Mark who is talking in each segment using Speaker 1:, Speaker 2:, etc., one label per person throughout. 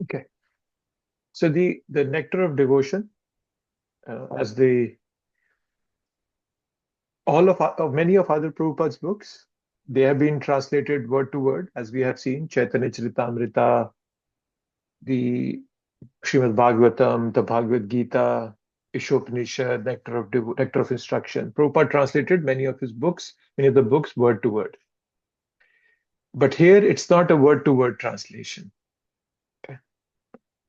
Speaker 1: Okay. So the Nectar of Devotion, as many of Father Prabhupada's books, they have been translated word to word, as we have seen, Chaitanya Charitamrita, the Srimad Bhagavatam, the Bhagavad Gita, Ishopanishad, Nectar of Instruction. Prabhupada translated many of the books word to word. But here it's not a word to word translation. Okay.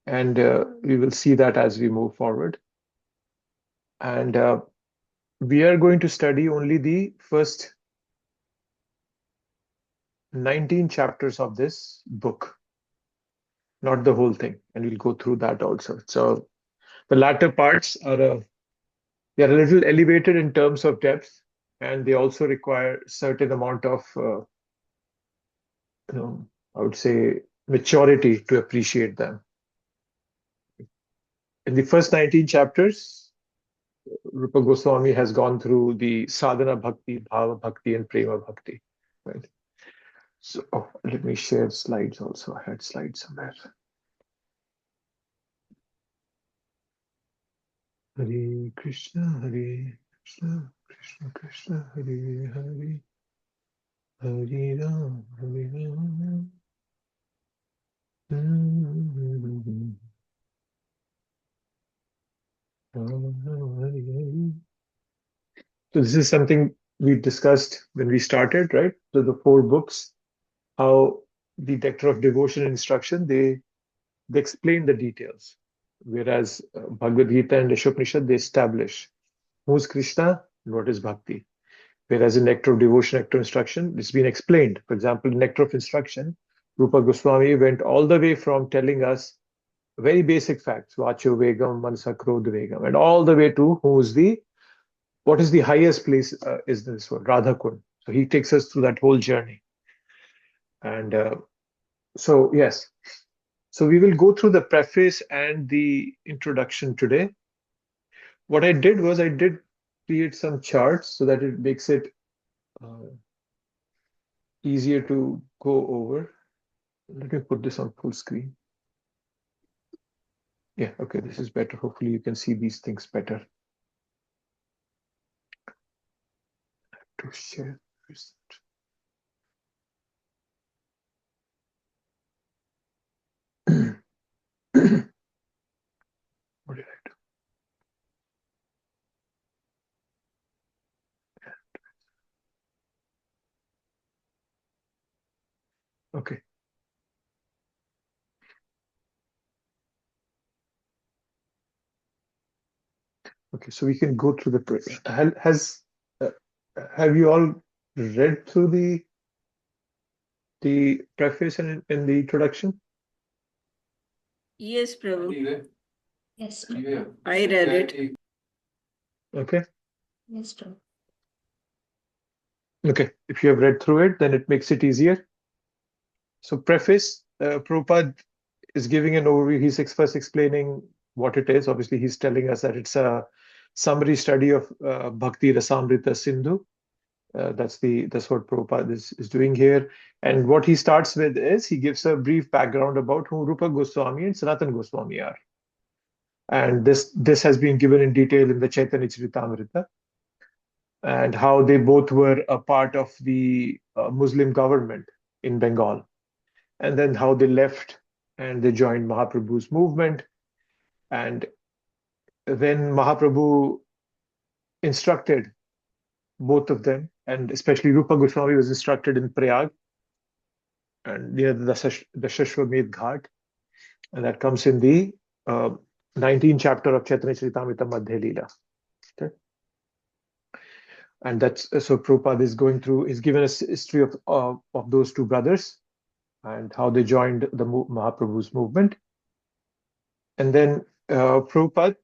Speaker 1: And we will see that as we move forward. And we are going to study only the first 19 chapters of this book, not the whole thing. And we'll go through that also. So the latter parts they are a little elevated in terms of depth, and they also require certain amount of, I would say, maturity to appreciate them. In the first 19 chapters, Rupa Goswami has gone through the sadhana bhakti, bhava bhakti, and prema bhakti. Right. So let me share slides also. I had slides somewhere. Hare Krishna, Hare Krishna, Krishna Krishna, Hare Hare, Hare Ram, Hare Ram. So this is something we discussed when we started, right? So the 4 books, how the Nectar of Devotion and Instruction, they explain the details. Whereas Bhagavad Gita and Ishopanishad, they establish who's Krishna and what is Bhakti. Whereas in Nectar of Devotion, Nectar of Instruction, it's been explained. For example, in Nectar of Instruction, Rupa Goswami went all the way from telling us very basic facts, Vacho Vegam, Manasa Krodha Vegam, and all the way to what is the highest place is this one, Radha Kund. So he takes us through that whole journey. And so, yes. So we will go through the preface and the introduction today. What I did was I did create some charts so that it makes it easier to go over. Let me put this on full screen. Yeah, okay, this is better. Hopefully you can see these things better. To share. What did I do? Okay. Okay, so we can go through the have you all read through the preface and the introduction?
Speaker 2: Yes, Prabhu.
Speaker 3: Yes, Prabhu.
Speaker 2: I read it.
Speaker 1: Okay.
Speaker 3: Yes, Prabhu.
Speaker 1: Okay, if you have read through it, then it makes it easier. So preface, Prabhupada is giving an overview. He's first explaining what it is. Obviously, he's telling us that it's a summary study of Bhakti Rasamrita Sindhu. That's what Prabhupada is doing here. And what he starts with is he gives a brief background about who Rupa Goswami and Sanatana Goswami are. And this has been given in detail in the Chaitanya Charitamrita, and how they both were a part of the Muslim government in Bengal, and then how they left and they joined Mahaprabhu's movement. And then Mahaprabhu instructed both of them, and especially Rupa Goswami was instructed in Prayag and near the Shashwamedh Ghat, and that comes in the 19th chapter of Chaitanya Charitamrita Madhya Leela. Okay? And that's so Prabhupada is given a history of those 2 brothers and how they joined the Mahaprabhu's movement. And then Prabhupada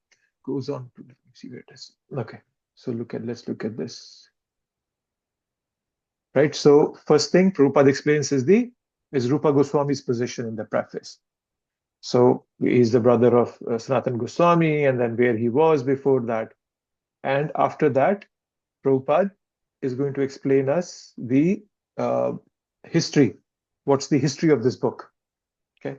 Speaker 1: goes on to, let me see where it is. Okay, so let's look at this. Right, so first thing Prabhupada explains is Rupa Goswami's position in the preface. So he's the brother of Sanatana Goswami, and then where he was before that. And after that, Prabhupada is going to explain us the history. What's the history of this book? Okay.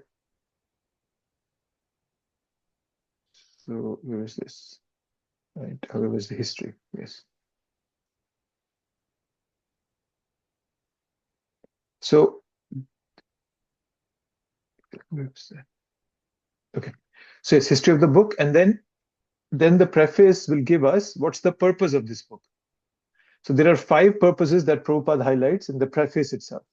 Speaker 1: So where is this? Right, where is the history? Yes. So where is that? Okay. So it's history of the book, and then the preface will give us what's the purpose of this book. So there are 5 purposes that Prabhupada highlights in the preface itself.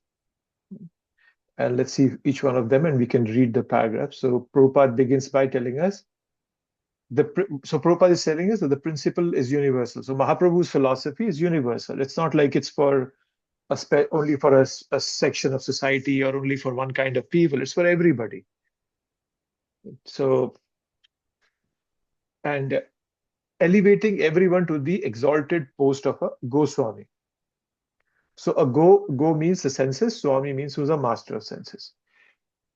Speaker 1: And let's see each one of them, and we can read the paragraph. So Prabhupada begins by telling us, so Prabhupada is telling us that the principle is universal. So Mahaprabhu's philosophy is universal. It's not like it's for only for a section of society or only for one kind of people. It's for everybody. So, and elevating everyone to the exalted post of a Goswami. So a go means the senses, Swami means who's a master of senses.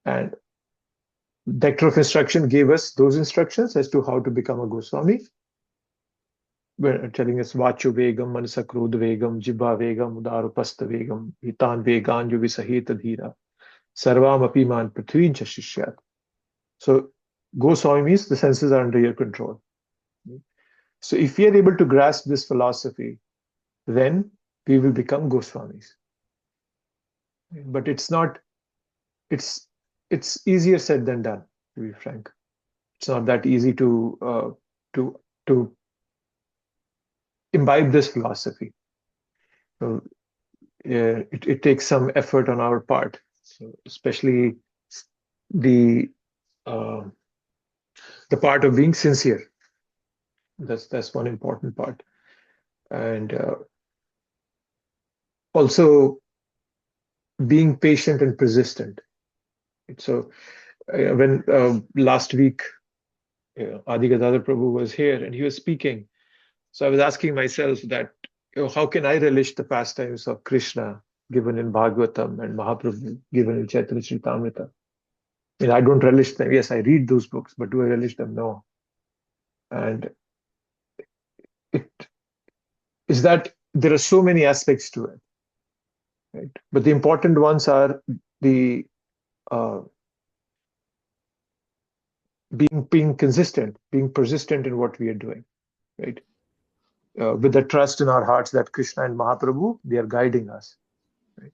Speaker 1: And Nectar of Instruction gave us those instructions as to how to become a Goswami. We're telling us Vacho Vegam, Manasa Krodha Vegam, Jibha Vegam, Udarupasta Vegam, Hitan Vegan, Yuvisaheta Dhira, Sarvam Apiman Prithvincha Shishyat. So Goswami means the senses are under your control. So if we are able to grasp this philosophy, then we will become Goswamis. But it's not, it's easier said than done, to be frank. It's not that easy to imbibe this philosophy. So it takes some effort on our part. So especially the part of being sincere. That's one important part. And also being patient and persistent. So when last week Adi Gadadhar Prabhu was here and he was speaking, so I was asking myself that how can I relish the pastimes of Krishna given in Bhagavatam and Mahaprabhu given in Chaitanya Charitamrita? I mean, I don't relish them. Yes, I read those books, but do I relish them? No. And it is that there are so many aspects to it, right? But the important ones are the being consistent, being persistent in what we are doing, right? With the trust in our hearts that Krishna and Mahaprabhu, they are guiding us, right?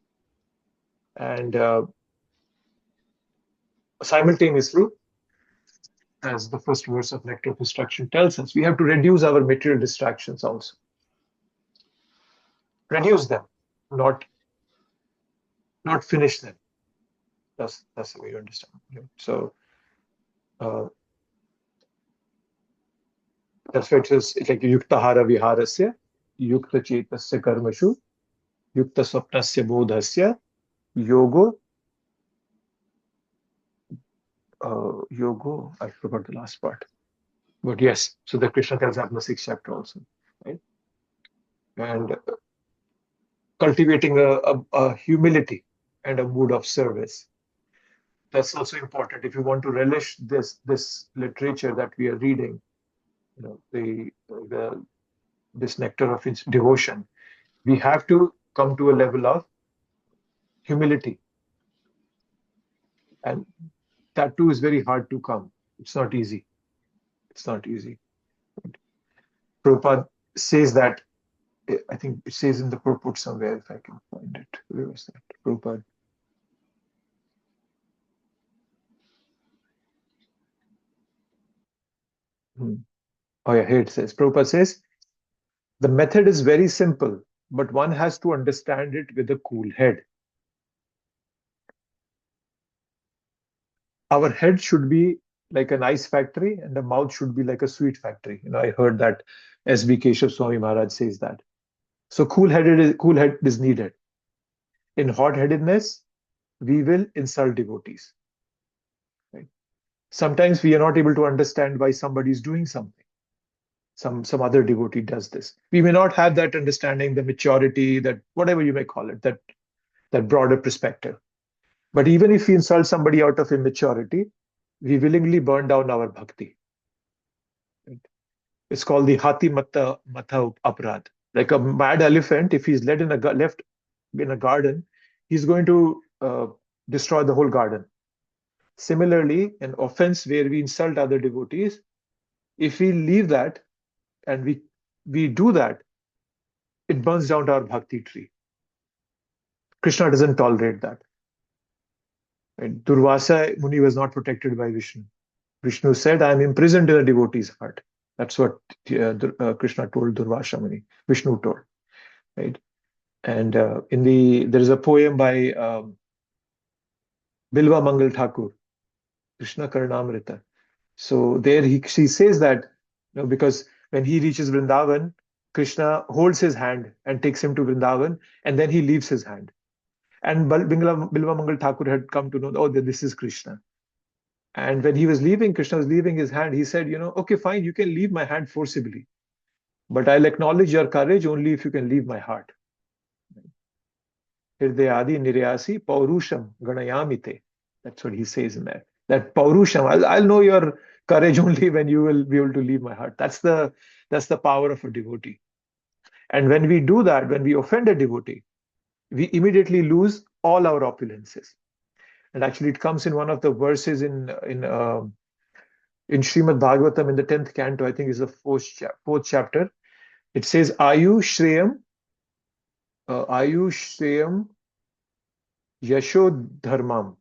Speaker 1: And simultaneously, as the first verse of Nectar of Instruction tells us, we have to reduce our material distractions also. Reduce them, not finish them. That's the way you understand. Right? So that's why it's like yuktahara viharasya, yukta chetasya karmashu, yukta swapnasya bodhasya, yogo. Yogo, I forgot the last part. But yes, so the Krishna tells that in the 6th chapter also, right? And cultivating a humility and a mood of service. That's also important. If you want to relish this literature that we are reading, this nectar of its devotion, we have to come to a level of humility. And that too is very hard to come. It's not easy. It's not easy. Prabhupada says that, I think it says in the purport somewhere, if I can find it. Where was that? Prabhupada. Oh yeah, here it says. Prabhupada says, the method is very simple, but one has to understand it with a cool head. Our head should be like an ice factory and the mouth should be like a sweet factory. I heard that S.B. Keshav Swami Maharaj says that. So cool head is needed. In hot-headedness, we will insult devotees. Right? Sometimes we are not able to understand why somebody is doing something. Some other devotee does this. We may not have that understanding, the maturity, that whatever you may call it, that broader perspective. But even if we insult somebody out of immaturity, we willingly burn down our bhakti. Right? It's called the Hati Matha Aparad. Like a mad elephant, if he's left in a garden, he's going to destroy the whole garden. Similarly, an offense where we insult other devotees, If we leave that and we do that, it burns down our bhakti tree. Krishna doesn't tolerate that. Right? Durvasa Muni was not protected by Vishnu. Vishnu said, I am imprisoned in a devotee's heart. That's what Krishna told Durvasa Muni. Vishnu told, right? And there is a poem by Bilva Mangal Thakur, Krishna Karnamrita. So there she says that, because when he reaches Vrindavan, Krishna holds his hand and takes him to Vrindavan, and then he leaves his hand. And Bilva Mangal Thakur had come to know, oh, this is Krishna. And when he was leaving, Krishna was leaving his hand, he said, okay, fine, you can leave my hand forcibly, but I'll acknowledge your courage only if you can leave my heart. Hirdayadi niryasi paurusham ganayamite. That's what he says in there. That paurusham, I'll know your courage only when you will be able to leave my heart. That's the power of a devotee. And when we do that, when we offend a devotee, we immediately lose all our opulences. And actually, it comes in one of the verses in Srimad Bhagavatam in the 10th canto, I think is the fourth chapter. It says, Ayushreyam Yashodharmam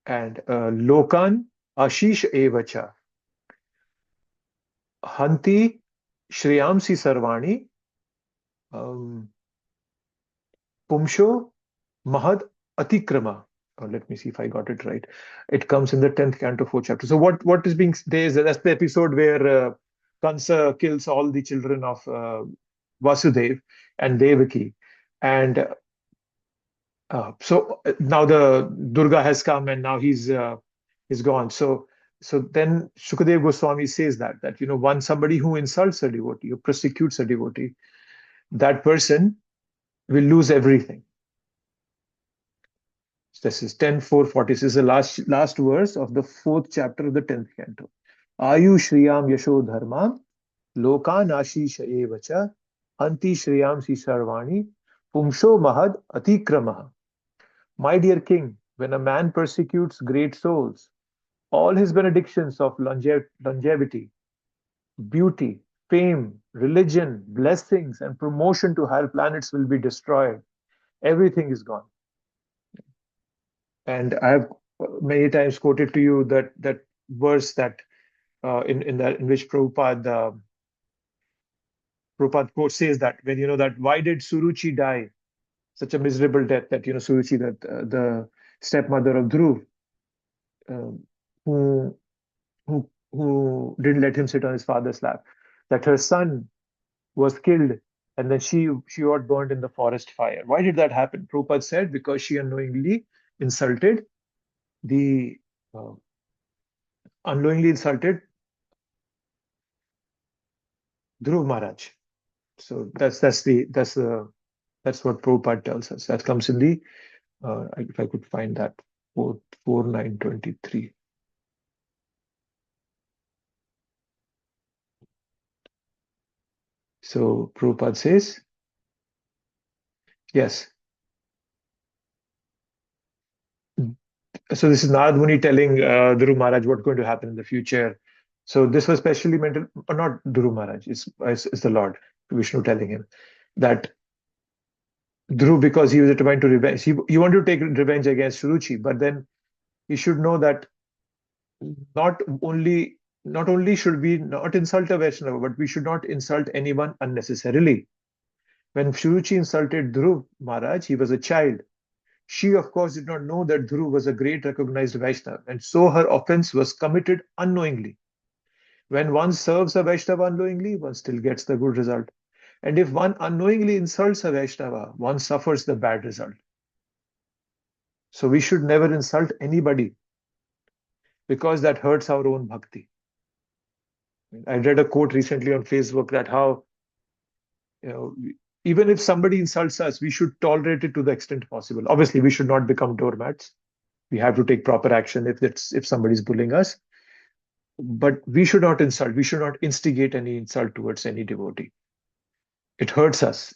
Speaker 1: and Lokan Ashish Evacha Hanti Shreyamsi Sarvani Pumsho Mahad Atikrama. Let me see if I got it right. It comes in the 10th canto, 4th chapter. So what is being there is that's the episode where Kansa kills all the children of Vasudev and Devaki. And so now the Durga has come and now he's gone. So then Shukadev Goswami says that somebody who insults a devotee, who persecutes a devotee, that person will lose everything. This is 10:440. This is the last verse of the 4th chapter of the 10th canto. Ayu Shriyam Yasho Dharmam Lokan Ashish Evacha Anti Shriyam Si Sarvani Pumsho Mahad Atikramaha. My dear king, when a man persecutes great souls, all his benedictions of longevity, beauty, fame, religion, blessings, and promotion to higher planets will be destroyed. Everything is gone. And I have many times quoted to you that verse that in which Prabhupada says that when that why did Suruchi die such a miserable death, that Suruchi, that the stepmother of Dhruv, who didn't let him sit on his father's lap, that her son was killed and then she got burned in the forest fire. Why did that happen? Prabhupada said because she unknowingly insulted Dhruv Maharaj. So that's what Prabhupada tells us. That comes in the if I could find that 4.9.23. So Prabhupada says, yes. So this is Narad Muni telling Dhruv Maharaj what's going to happen in the future. So this was specially meant, not Dhruv Maharaj, it's the Lord, Vishnu telling him that Dhruv, because he was determined to revenge, he wanted to take revenge against Suruchi, but then he should know that not only should we not insult a Vaishnava, but we should not insult anyone unnecessarily. When Suruchi insulted Dhruv Maharaj, he was a child. She, of course, did not know that Dhruv was a great recognized Vaishnava, and so her offense was committed unknowingly. When one serves a Vaishnava unknowingly, one still gets the good result. And if one unknowingly insults a Vaishnava, one suffers the bad result. So we should never insult anybody because that hurts our own bhakti. I read a quote recently on Facebook that how, even if somebody insults us, we should tolerate it to the extent possible. Obviously, we should not become doormats. We have to take proper action if somebody's bullying us. But we should not insult. We should not instigate any insult towards any devotee. It hurts us.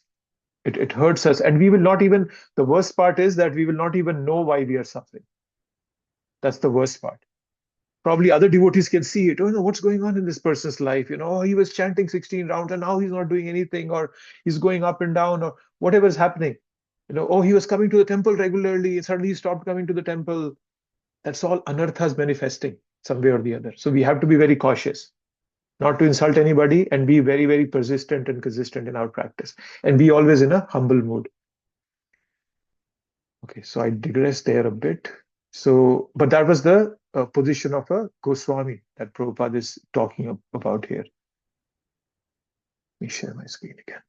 Speaker 1: It hurts us. And we will not even, the worst part is that we will not even know why we are suffering. That's the worst part. Probably other devotees can see it. Oh, what's going on in this person's life? He was chanting 16 rounds and now he's not doing anything, or he's going up and down, or whatever is happening. Oh, he was coming to the temple regularly and suddenly he stopped coming to the temple. That's all anarthas manifesting some way or the other. So we have to be very cautious not to insult anybody and be very, very persistent and consistent in our practice and be always in a humble mood. Okay, so I digress there a bit. So, but that was the position of a Goswami that Prabhupada is talking about here. Let me share my screen again.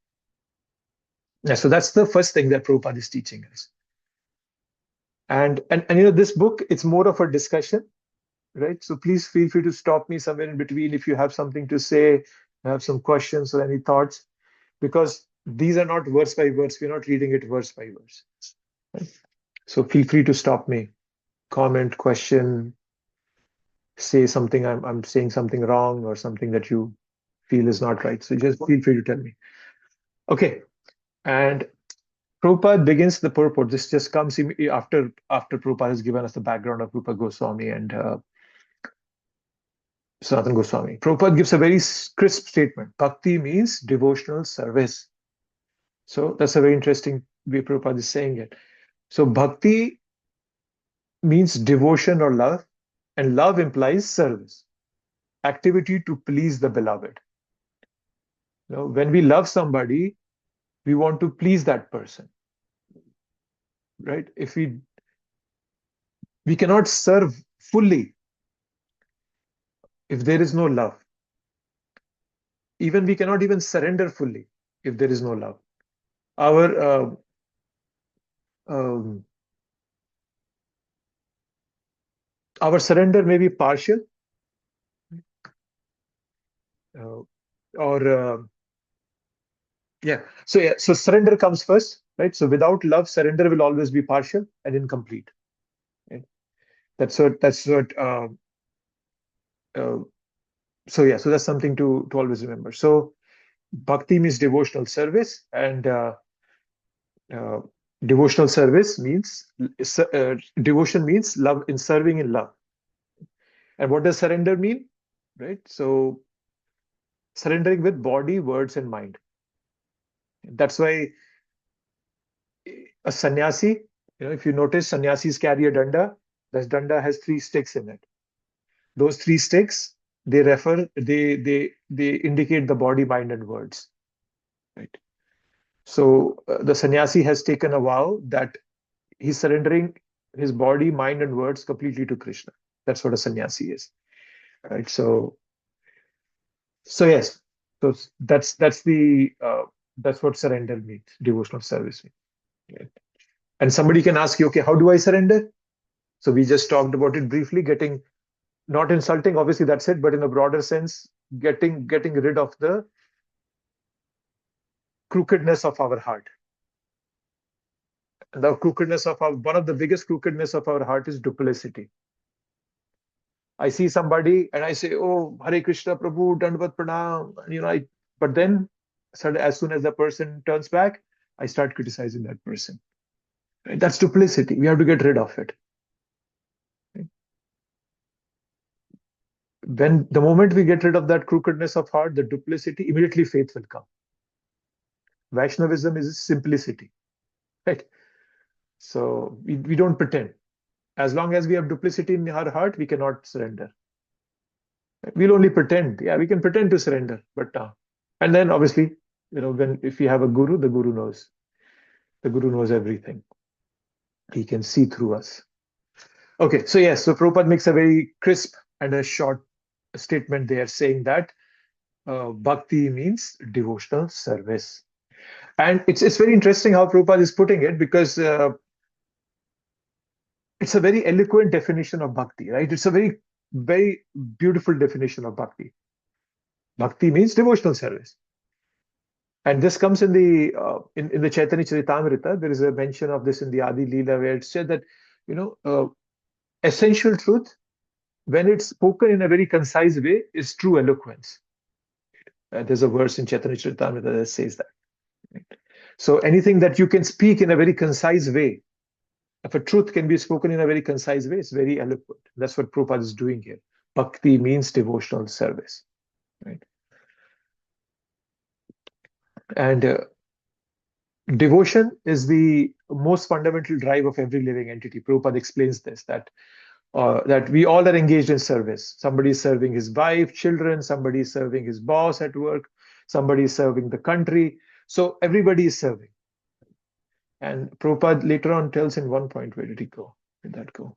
Speaker 1: Yeah, so that's the first thing that Prabhupada is teaching us. And this book, it's more of a discussion, right? So please feel free to stop me somewhere in between if you have something to say, have some questions or any thoughts, because these are not verse by verse. We're not reading it verse by verse. Right? So feel free to stop me, comment, question, say something I'm saying something wrong or something that you feel is not right. So just feel free to tell me. Okay, and Prabhupada begins the purport. This just comes after Prabhupada has given us the background of Rupa Goswami and Sanatana Goswami. Prabhupada gives a very crisp statement. Bhakti means devotional service. So that's a very interesting way Prabhupada is saying it. So bhakti means devotion or love, and love implies service, activity to please the beloved. When we love somebody, we want to please that person, right? If we cannot serve fully if there is no love. Even we cannot even surrender fully if there is no love. Our surrender may be partial, So surrender comes first, right? So without love, surrender will always be partial and incomplete. Right? That's what. So that's something to always remember. So bhakti means devotional service, and devotional service means devotion means love, in serving in love. And what does surrender mean? Right? So surrendering with body, words, and mind. That's why a sannyasi, if you notice, sannyasis carry a danda. This danda has 3 sticks in it. Those 3 sticks, they indicate the body, mind, and words. Right. So the sannyasi has taken a vow that he's surrendering his body, mind, and words completely to Krishna. That's what a sannyasi is. Right. So yes. So that's what surrender means, devotional service means. Right. And somebody can ask you, okay, how do I surrender? So we just talked about it briefly, getting, not insulting, obviously that's it, but in a broader sense, getting rid of the crookedness of our heart. And the crookedness of one of the biggest crookedness of our heart is duplicity. I see somebody and I say, oh, Hare Krishna, Prabhu, Dandavat Pranam, but then as soon as the person turns back, I start criticizing that person. Right? That's duplicity. We have to get rid of it. Right? When the moment we get rid of that crookedness of heart, the duplicity, immediately faith will come. Vaishnavism is simplicity, right? So we don't pretend. As long as we have duplicity in our heart, we cannot surrender. We'll only pretend. Yeah, we can pretend to surrender, but and then obviously, if we have a guru, the guru knows. The guru knows everything. He can see through us. Okay, so yes, so Prabhupada makes a very crisp and a short statement there, saying that bhakti means devotional service. And it's very interesting how Prabhupada is putting it, because it's a very eloquent definition of bhakti, right? It's a very, very beautiful definition of bhakti. Bhakti means devotional service. And this comes in the in the Chaitanya Charitamrita. There is a mention of this in the Adi Leela, where it said that, essential truth, when it's spoken in a very concise way, is true eloquence. There's a verse in Chaitanya Charitamrita that says that. Right? So anything that you can speak in a very concise way, if a truth can be spoken in a very concise way, it's very eloquent. That's what Prabhupada is doing here. Bhakti means devotional service, right? And devotion is the most fundamental drive of every living entity. Prabhupada explains this, that we all are engaged in service. Somebody is serving his wife, children, somebody is serving his boss at work, somebody is serving the country. So everybody is serving. And Prabhupada later on tells in one point, where did he go? Where did that go?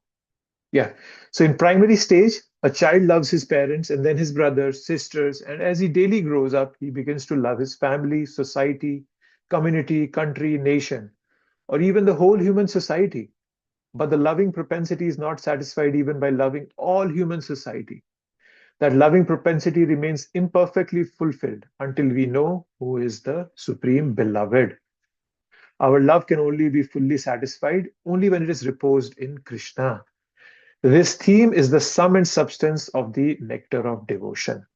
Speaker 1: Yeah. So in primary stage, a child loves his parents and then his brothers, sisters, and as he daily grows up, he begins to love his family, society, community, country, nation, or even the whole human society. But the loving propensity is not satisfied even by loving all human society. That loving propensity remains imperfectly fulfilled until we know who is the supreme beloved. Our love can only be fully satisfied only when it is reposed in Krishna. This theme is the sum and substance of the Nectar of Devotion,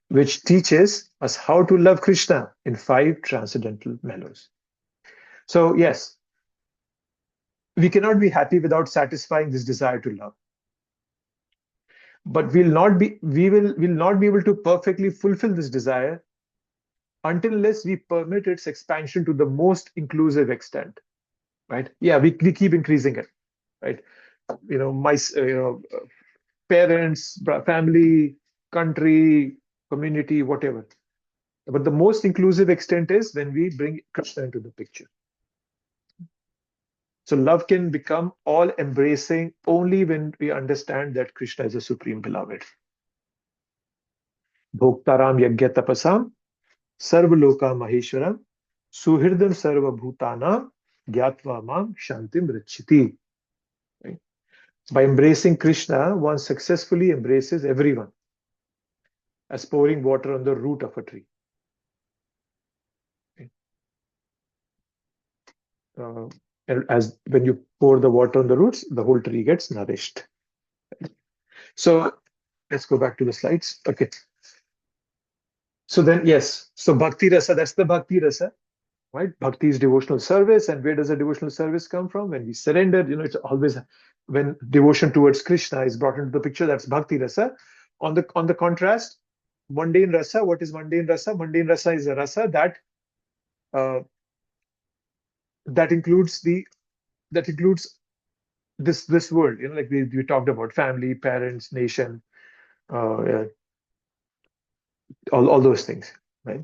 Speaker 1: which teaches us how to love Krishna in 5 transcendental mellows. So, yes, we cannot be happy without satisfying this desire to love. But we will not be able to perfectly fulfill this desire unless we permit its expansion to the most inclusive extent, right? Yeah, we keep increasing it, right? Parents, family, country, community, whatever. But the most inclusive extent is when we bring Krishna into the picture. So love can become all embracing only when we understand that Krishna is a supreme beloved. Bhoktaram yajna tapasam sarvaloka maheshwaram suhridam sarva bhutanam gyatva mam shantim rachiti. Right? By embracing Krishna, one successfully embraces everyone, as pouring water on the root of a tree. Okay? And as when you pour the water on the roots, the whole tree gets nourished. So let's go back to the slides. Okay. So then, yes. So Bhakti Rasa, that's the Bhakti Rasa, right? Bhakti is devotional service. And where does the devotional service come from? When we surrender, it's always when devotion towards Krishna is brought into the picture, that's Bhakti Rasa. On the contrast, mundane Rasa, what is mundane Rasa? Mundane Rasa is a rasa that includes this world, like we talked about family, parents, nation, yeah, all those things, right?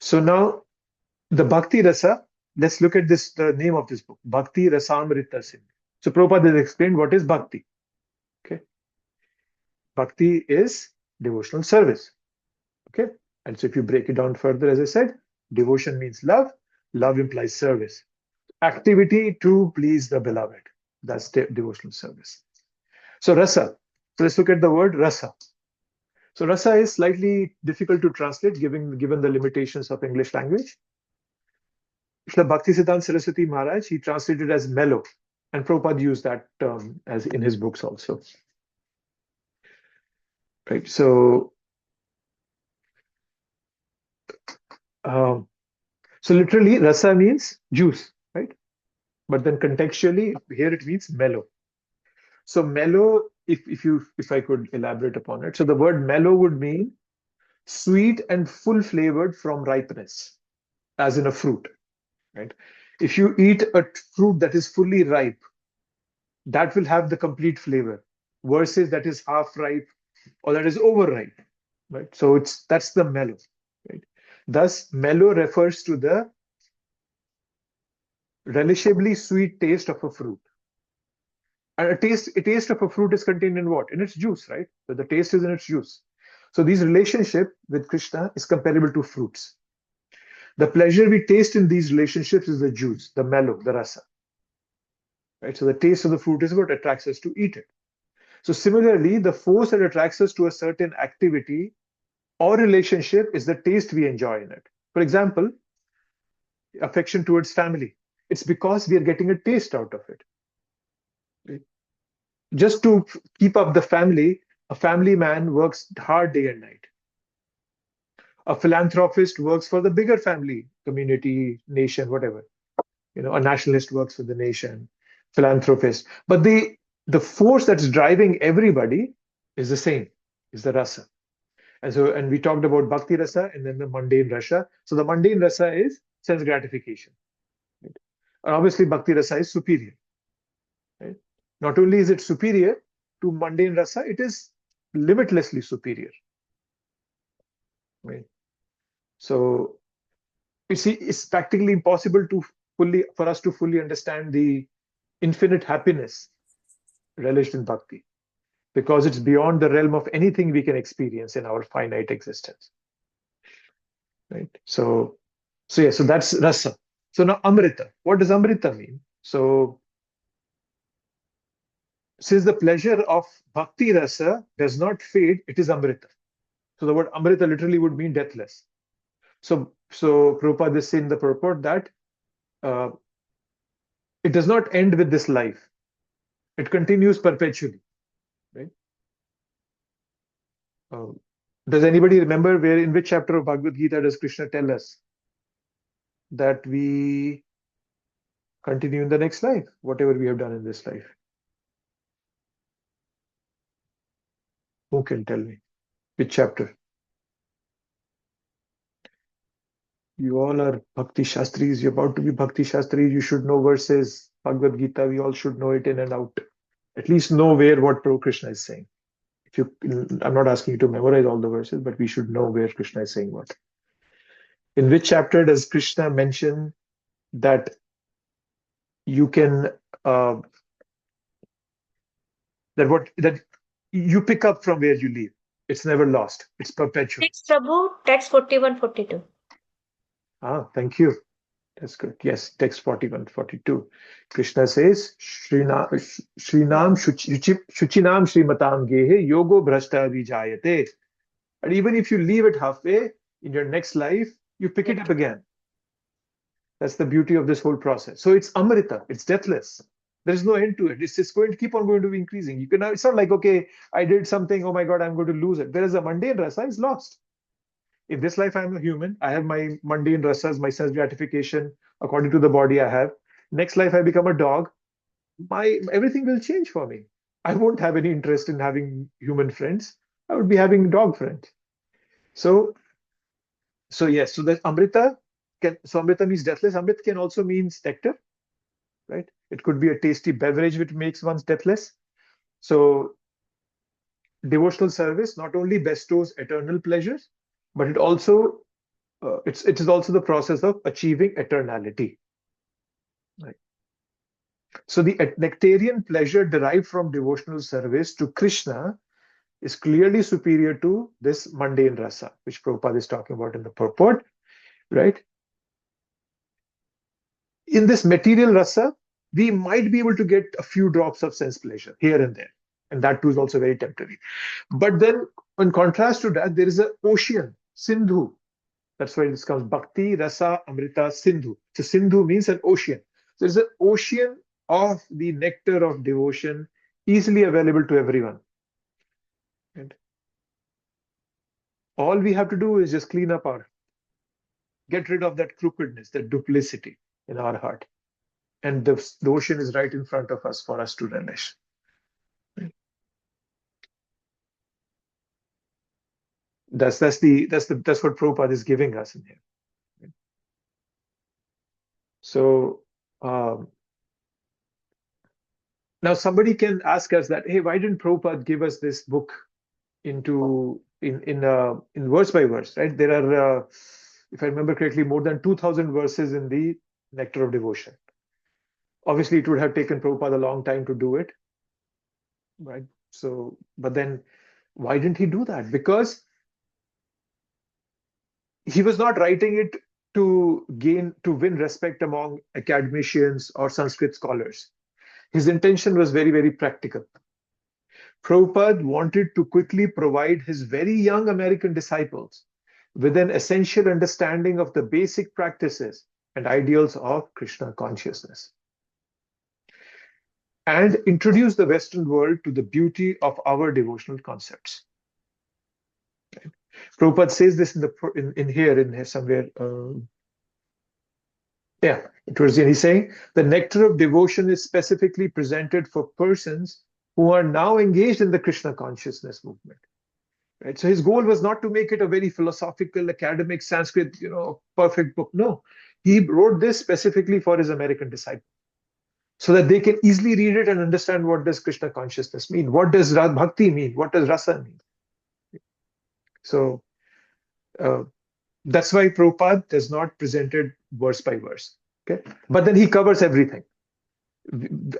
Speaker 1: So now the Bhakti Rasa, let's look at the name of this book, Bhakti Rasamrita Sindhu. So Prabhupada has explained what is Bhakti. Okay. Bhakti is devotional service. Okay. And so if you break it down further, as I said, devotion means love. Love implies service. Activity to please the beloved. That's devotional service. So rasa. So let's look at the word rasa. So rasa is slightly difficult to translate given the limitations of English language. Srila Bhaktisiddhanta Saraswati Maharaj, he translated as mellow. And Prabhupada used that term as in his books also. Right. So literally rasa means juice, right? But then contextually, here it means mellow. So mellow, if I could elaborate upon it. So the word mellow would mean sweet and full flavored from ripeness, as in a fruit, right? If you eat a fruit that is fully ripe, that will have the complete flavor, versus that is half ripe or that is overripe, right? So that's the mellow, right? Thus, mellow refers to the relishably sweet taste of a fruit. And a taste of a fruit is contained in what? In its juice, right? So the taste is in its juice. So this relationship with Krishna is comparable to fruits. The pleasure we taste in these relationships is the juice, the mellow, the rasa. Right? So the taste of the fruit is what attracts us to eat it. So similarly, the force that attracts us to a certain activity or relationship is the taste we enjoy in it. For example, affection towards family. It's because we are getting a taste out of it. Right? Just to keep up the family, a family man works hard day and night. A philanthropist works for the bigger family, community, nation, whatever. A nationalist works for the nation, philanthropist. But the force that's driving everybody is the same, is the rasa. And we talked about bhakti rasa and then the mundane rasa. So the mundane rasa is sense gratification. Right? And obviously bhakti rasa is superior. Right? Not only is it superior to mundane rasa, it is limitlessly superior. Right? So you see, it's practically impossible for us to fully understand the infinite happiness relished in bhakti, because it's beyond the realm of anything we can experience in our finite existence. Right? So that's rasa. So now amrita. What does amrita mean? So since the pleasure of bhakti rasa does not fade, it is amrita. So the word amrita literally would mean deathless. So Prabhupada is saying in the purport that uh, it does not end with this life. It continues perpetually. Right? Uh, does anybody remember in which chapter of Bhagavad Gita does Krishna tell us that we continue in the next life, whatever we have done in this life? Who can tell me? Which chapter? You all are Bhakti Shastris. You're about to be Bhakti Shastris. You should know verses. Bhagavad Gita, we all should know it in and out. At least know what Prabhu Krishna is saying. I'm not asking you to memorize all the verses, but we should know where Krishna is saying what. In which chapter does Krishna mention that you can that you pick up from where you leave? It's never lost. It's perpetual.
Speaker 3: Text Prabhu, text 41, 42.
Speaker 1: Thank you. That's good. Yes, text 41, 42. Krishna says, Shrinam Shuchinam Srimatam Gehe Yogo Bhrashta Vijayate. And even if you leave it halfway, in your next life, you pick it up again. That's the beauty of this whole process. So it's Amrita, it's deathless. There's no end to it. It's just going to keep on going to be increasing. It's not like, okay, I did something, oh my God, I'm going to lose it. There is a mundane rasa, it's lost. In this life, I'm a human. I have my mundane rasas, my sense gratification according to the body I have. Next life, I become a dog. Everything will change for me. I won't have any interest in having human friends. I would be having dog friends. So yes. So that Amrita Amrita means deathless. Amrit can also mean nectar, right? It could be a tasty beverage which makes one deathless. So devotional service not only bestows eternal pleasures, but it also it is also the process of achieving eternality. Right. So the nectarian pleasure derived from devotional service to Krishna is clearly superior to this mundane rasa, which Prabhupada is talking about in the purport, right? In this material rasa, we might be able to get a few drops of sense pleasure here and there, and that too is also very temporary. But then, in contrast to that, there is an ocean, Sindhu. That's why this comes Bhakti, Rasa, Amrita, Sindhu. So Sindhu means an ocean. So there's an ocean of the nectar of devotion easily available to everyone. And all we have to do is just get rid of that crookedness, that duplicity in our heart. And the ocean is right in front of us for us to relish. That's what Prabhupada is giving us in here. So now somebody can ask us that, hey, why didn't Prabhupada give us this book in verse by verse, right? There are, if I remember correctly, more than 2,000 verses in the Nectar of Devotion. Obviously, it would have taken Prabhupada a long time to do it, right? So, but then why didn't he do that? Because he was not writing it to win respect among academicians or Sanskrit scholars. His intention was very, very practical. Prabhupada wanted to quickly provide his very young American disciples with an essential understanding of the basic practices and ideals of Krishna consciousness, and introduce the Western world to the beauty of our devotional concepts. Okay. Prabhupada says this in here somewhere. Towards the end, he's saying the nectar of devotion is specifically presented for persons who are now engaged in the Krishna consciousness movement. Right? So his goal was not to make it a very philosophical, academic, Sanskrit, perfect book. No, he wrote this specifically for his American disciples, so that they can easily read it and understand what does Krishna consciousness mean, what does bhakti mean, what does rasa mean. So that's why Prabhupada does not present it verse by verse. Okay, but then he covers everything.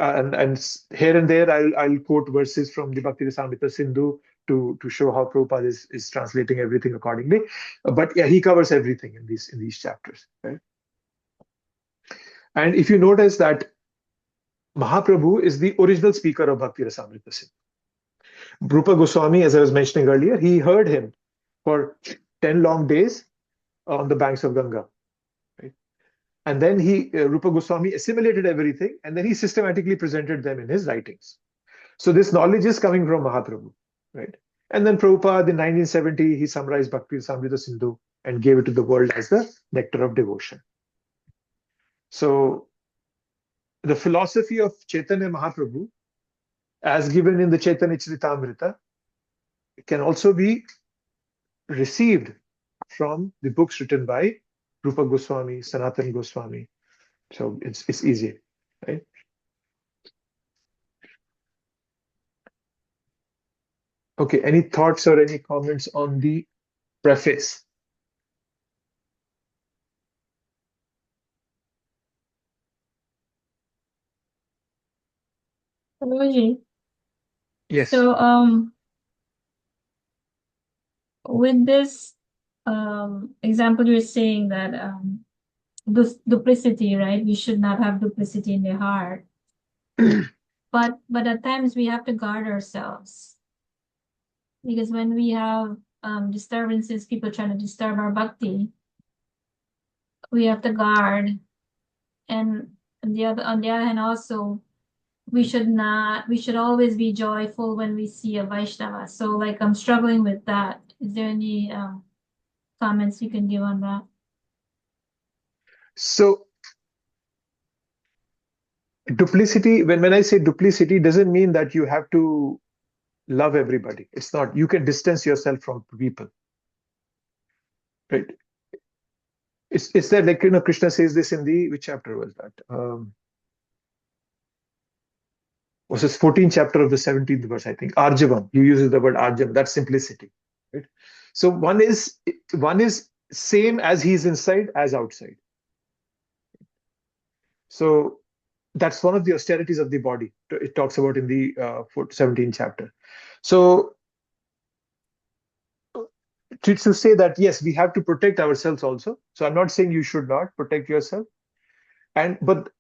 Speaker 1: And here and there, I'll quote verses from the Bhakti Rasamrita Sindhu to show how Prabhupada is translating everything accordingly. But yeah, he covers everything in these chapters. Right? And if you notice that Mahaprabhu is the original speaker of Bhakti Rasamrita Sindhu. Rupa Goswami, as I was mentioning earlier, he heard him for 10 long days on the banks of Ganga. Right? And then Rupa Goswami assimilated everything, and then he systematically presented them in his writings. So this knowledge is coming from Mahaprabhu, right? And then Prabhupada in 1970, he summarized Bhakti Rasamrita Sindhu and gave it to the world as the nectar of devotion. So the philosophy of Chaitanya Mahaprabhu, as given in the Chaitanya Charitamrita, can also be received from the books written by Rupa Goswami, Sanatana Goswami. So it's easy, right? Okay, any thoughts or any comments on the preface?
Speaker 3: Prabhuji.
Speaker 1: Yes.
Speaker 3: So with this example, you're saying that this duplicity, right? We should not have duplicity in the heart. But at times we have to guard ourselves, because when we have disturbances, people trying to disturb our bhakti, we have to guard. And on the other hand, also we should always be joyful when we see a Vaishnava. So like I'm struggling with that. Is there any comments you can give on that?
Speaker 1: So duplicity, when I say duplicity, doesn't mean that you have to love everybody. It's not. You can distance yourself from people. Right? It's that, like, Krishna says this in the, which chapter was that? Was this 14th chapter of the 17th verse, I think. Arjavam. He uses the word Arjavam. That's simplicity. Right? So one is same as he's inside as outside. So that's one of the austerities of the body. It talks about in the 17th chapter. So to say that, yes, we have to protect ourselves also. So I'm not saying you should not protect yourself. But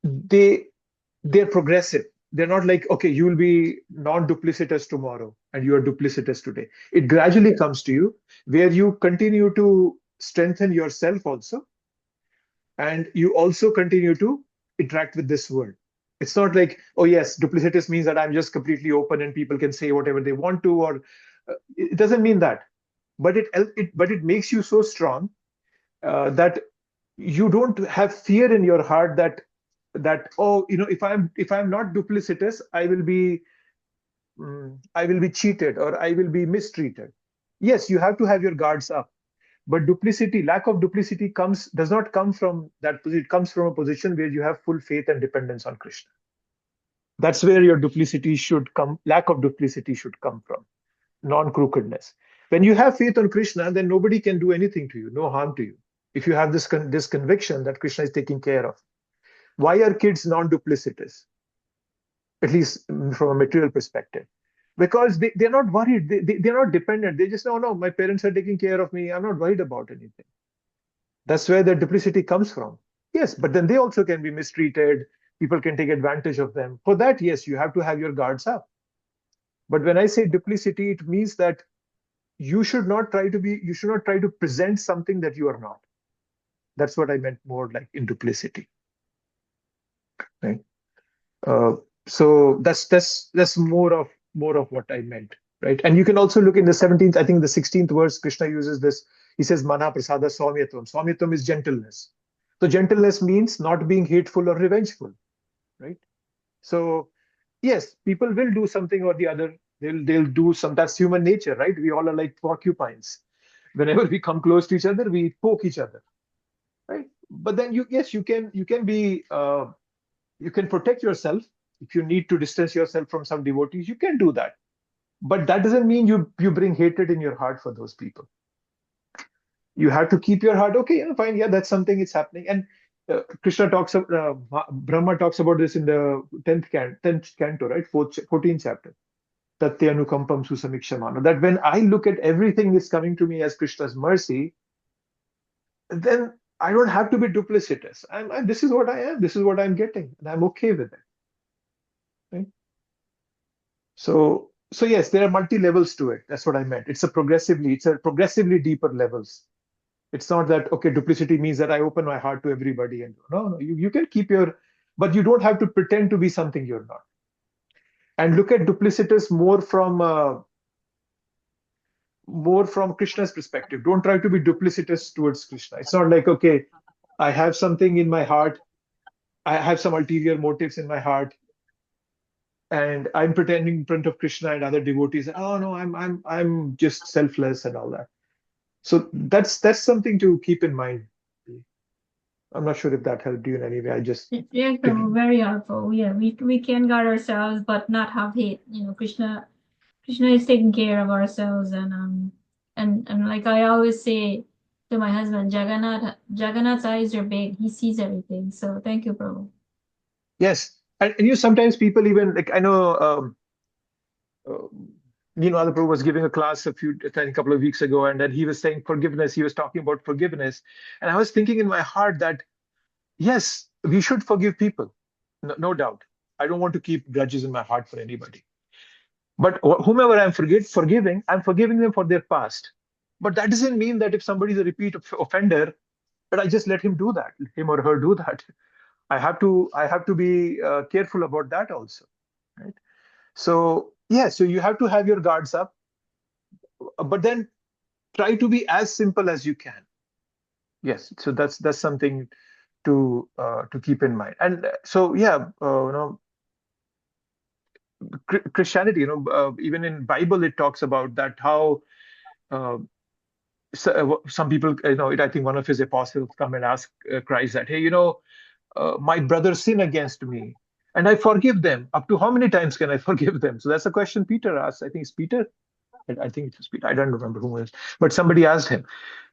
Speaker 1: they're progressive. They're not like, okay, you will be non-duplicitous tomorrow and you are duplicitous today. It gradually comes to you where you continue to strengthen yourself also. And you also continue to interact with this world. It's not like, oh yes, duplicitous means that I'm just completely open and people can say whatever they want to, or it doesn't mean that. But it makes you so strong that you don't have fear in your heart that if I'm not duplicitous, I will be cheated or I will be mistreated. Yes, you have to have your guards up. But lack of duplicity does not come from that position. It comes from a position where you have full faith and dependence on Krishna. That's where your duplicity should come. Lack of duplicity should come from non-crookedness. When you have faith on Krishna, then nobody can do anything to you, no harm to you. If you have this conviction that Krishna is taking care of. Why are kids non-duplicitous? At least from a material perspective. Because they're not worried. They're not dependent. They just know, no, my parents are taking care of me. I'm not worried about anything. That's where the duplicity comes from. Yes, but then they also can be mistreated. People can take advantage of them. For that, yes, you have to have your guards up. But when I say duplicity, it means that you should not try to present something that you are not. That's what I meant more like in duplicity. Right? So that's more of what I meant, right? And you can also look in the 17th, I think the 16th verse, Krishna uses this. He says, Mana prasada saumyatam. Saumyatam is gentleness. So gentleness means not being hateful or revengeful, right? So yes, people will do something or the other. They'll do some. That's human nature, right? We all are like porcupines. Whenever we come close to each other, we poke each other, right? But then you can be you can protect yourself. If you need to distance yourself from some devotees, you can do that. But that doesn't mean you bring hatred in your heart for those people. You have to keep your heart okay. Yeah, fine. Yeah, that's something. It's happening. And Krishna talks. Brahma talks about this in the tenth canto, right? 14th chapter. Tatyanukampam susamikshamana. That when I look at everything is coming to me as Krishna's mercy, then I don't have to be duplicitous. This is what I am. This is what I'm getting, and I'm okay with it. Right? So yes, there are multi levels to it. That's what I meant. It's a progressively deeper levels. It's not that okay, duplicity means that I open my heart to everybody and no, you can keep your, but you don't have to pretend to be something you're not. And look at duplicitous more from Krishna's perspective. Don't try to be duplicitous towards Krishna. It's not like, okay, I have something in my heart, I have some ulterior motives in my heart, and I'm pretending in front of Krishna and other devotees. Oh no, I'm just selfless and all that. So that's something to keep in mind. I'm not sure if that helped you in any way. I just
Speaker 3: Yeah, so very helpful. Yeah, we can guard ourselves, but not have hate. Krishna is taking care of ourselves, and like I always say to my husband, Jagannath's eyes are big. He sees everything. So thank you, Prabhu.
Speaker 1: yes, and sometimes people even like I know uh, other Prabhu was giving a class I think a couple of weeks ago, and then he was saying forgiveness. He was talking about forgiveness, and I was thinking in my heart that yes, we should forgive people, no doubt. I don't want to keep grudges in my heart for anybody. But whomever forgiving, I'm forgiving them for their past. But that doesn't mean that if somebody is a repeat offender, that I just let him do that, him or her do that. I have to be careful about that also, right? So yeah, so you have to have your guards up, but then try to be as simple as you can. Yes, so that's something to keep in mind. And so yeah, Christianity, even in Bible it talks about that how uh, some people, I think one of his apostles come and ask Christ that, hey, my brothers sin against me, and I forgive them. Up to how many times can I forgive them? So that's a question Peter asked. I think it's Peter. I think it was Peter. I don't remember who it was, but somebody asked him.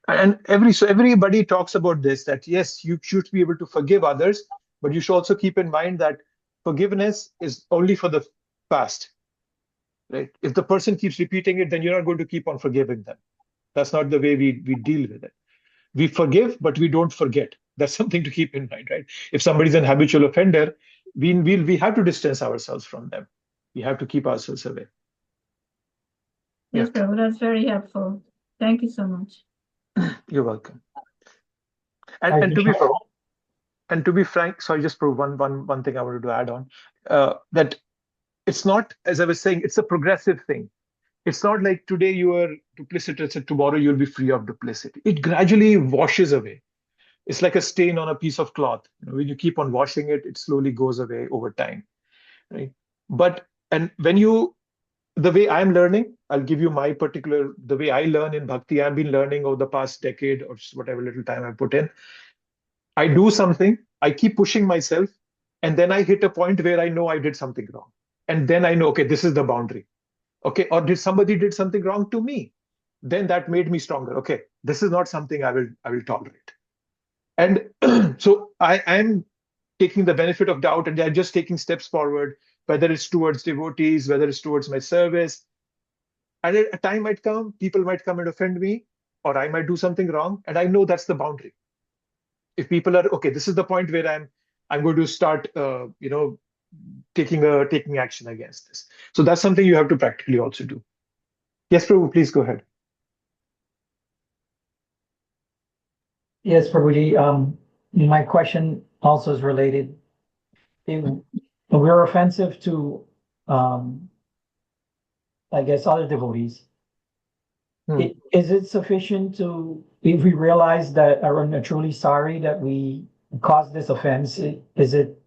Speaker 1: And everybody talks about this that yes, you should be able to forgive others, but you should also keep in mind that forgiveness is only for the past, right? If the person keeps repeating it, then you're not going to keep on forgiving them. That's not the way we deal with it. We forgive, but we don't forget. That's something to keep in mind, right? If somebody's an habitual offender, we have to distance ourselves from them. We have to keep ourselves away.
Speaker 3: Yes,
Speaker 1: Yeah,
Speaker 3: Prabhu, that's very helpful. Thank you so much.
Speaker 1: you're welcome.
Speaker 2: Hi,
Speaker 1: And
Speaker 2: Krishna.
Speaker 1: to be frank, sorry, just for one thing I wanted to add on, that it's not, as I was saying, it's a progressive thing. It's not like today you are duplicitous and tomorrow you'll be free of duplicity. It gradually washes away. It's like a stain on a piece of cloth. When you keep on washing it, it slowly goes away over time, right? But and when you the way I'm learning, I'll give you the way I learn in bhakti. I've been learning over the past decade or whatever little time I put in. I do something, I keep pushing myself, and then I hit a point where I know I did something wrong. And then I know, okay, this is the boundary. Okay, or did somebody did something wrong to me? Then that made me stronger. Okay, this is not something I will tolerate. And so I am taking the benefit of doubt and I'm just taking steps forward, whether it's towards devotees, whether it's towards my service. And a time might come, people might come and offend me, or I might do something wrong, and I know that's the boundary. If people are okay, this is the point where I'm going to start, taking action against this. So that's something you have to practically also do. Yes, Prabhu, please go ahead.
Speaker 2: Yes, Prabhuji. My question also is related. If we're offensive to, I guess, other devotees, is it sufficient if we realize that are truly sorry that we caused this offense, is it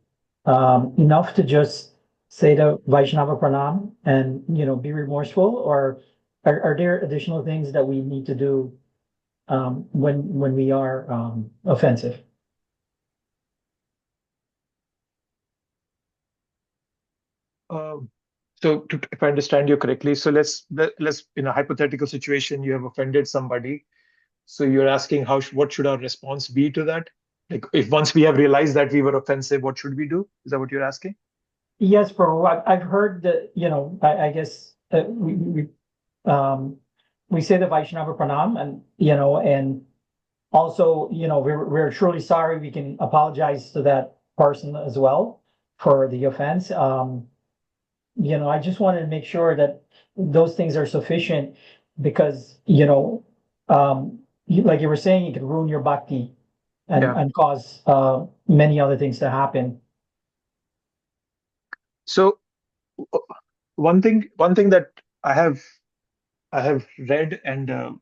Speaker 2: enough to just say the Vaishnava Pranam and, be remorseful, or are there additional things that we need to do when we are offensive?
Speaker 1: So if I understand you correctly, so let's in a hypothetical situation, you have offended somebody. So you're asking what should our response be to that? Like if once we have realized that we were offensive, what should we do? Is that what you're asking?
Speaker 2: Yes, bro. I've heard that, I guess that we say the Vaishnava Pranam, and, and also, we're truly sorry. We can apologize to that person as well for the offense. I just wanted to make sure that those things are sufficient because, like you were saying, it could ruin your bhakti and,
Speaker 1: Yeah.
Speaker 2: and cause many other things to happen.
Speaker 1: So one thing that I have read and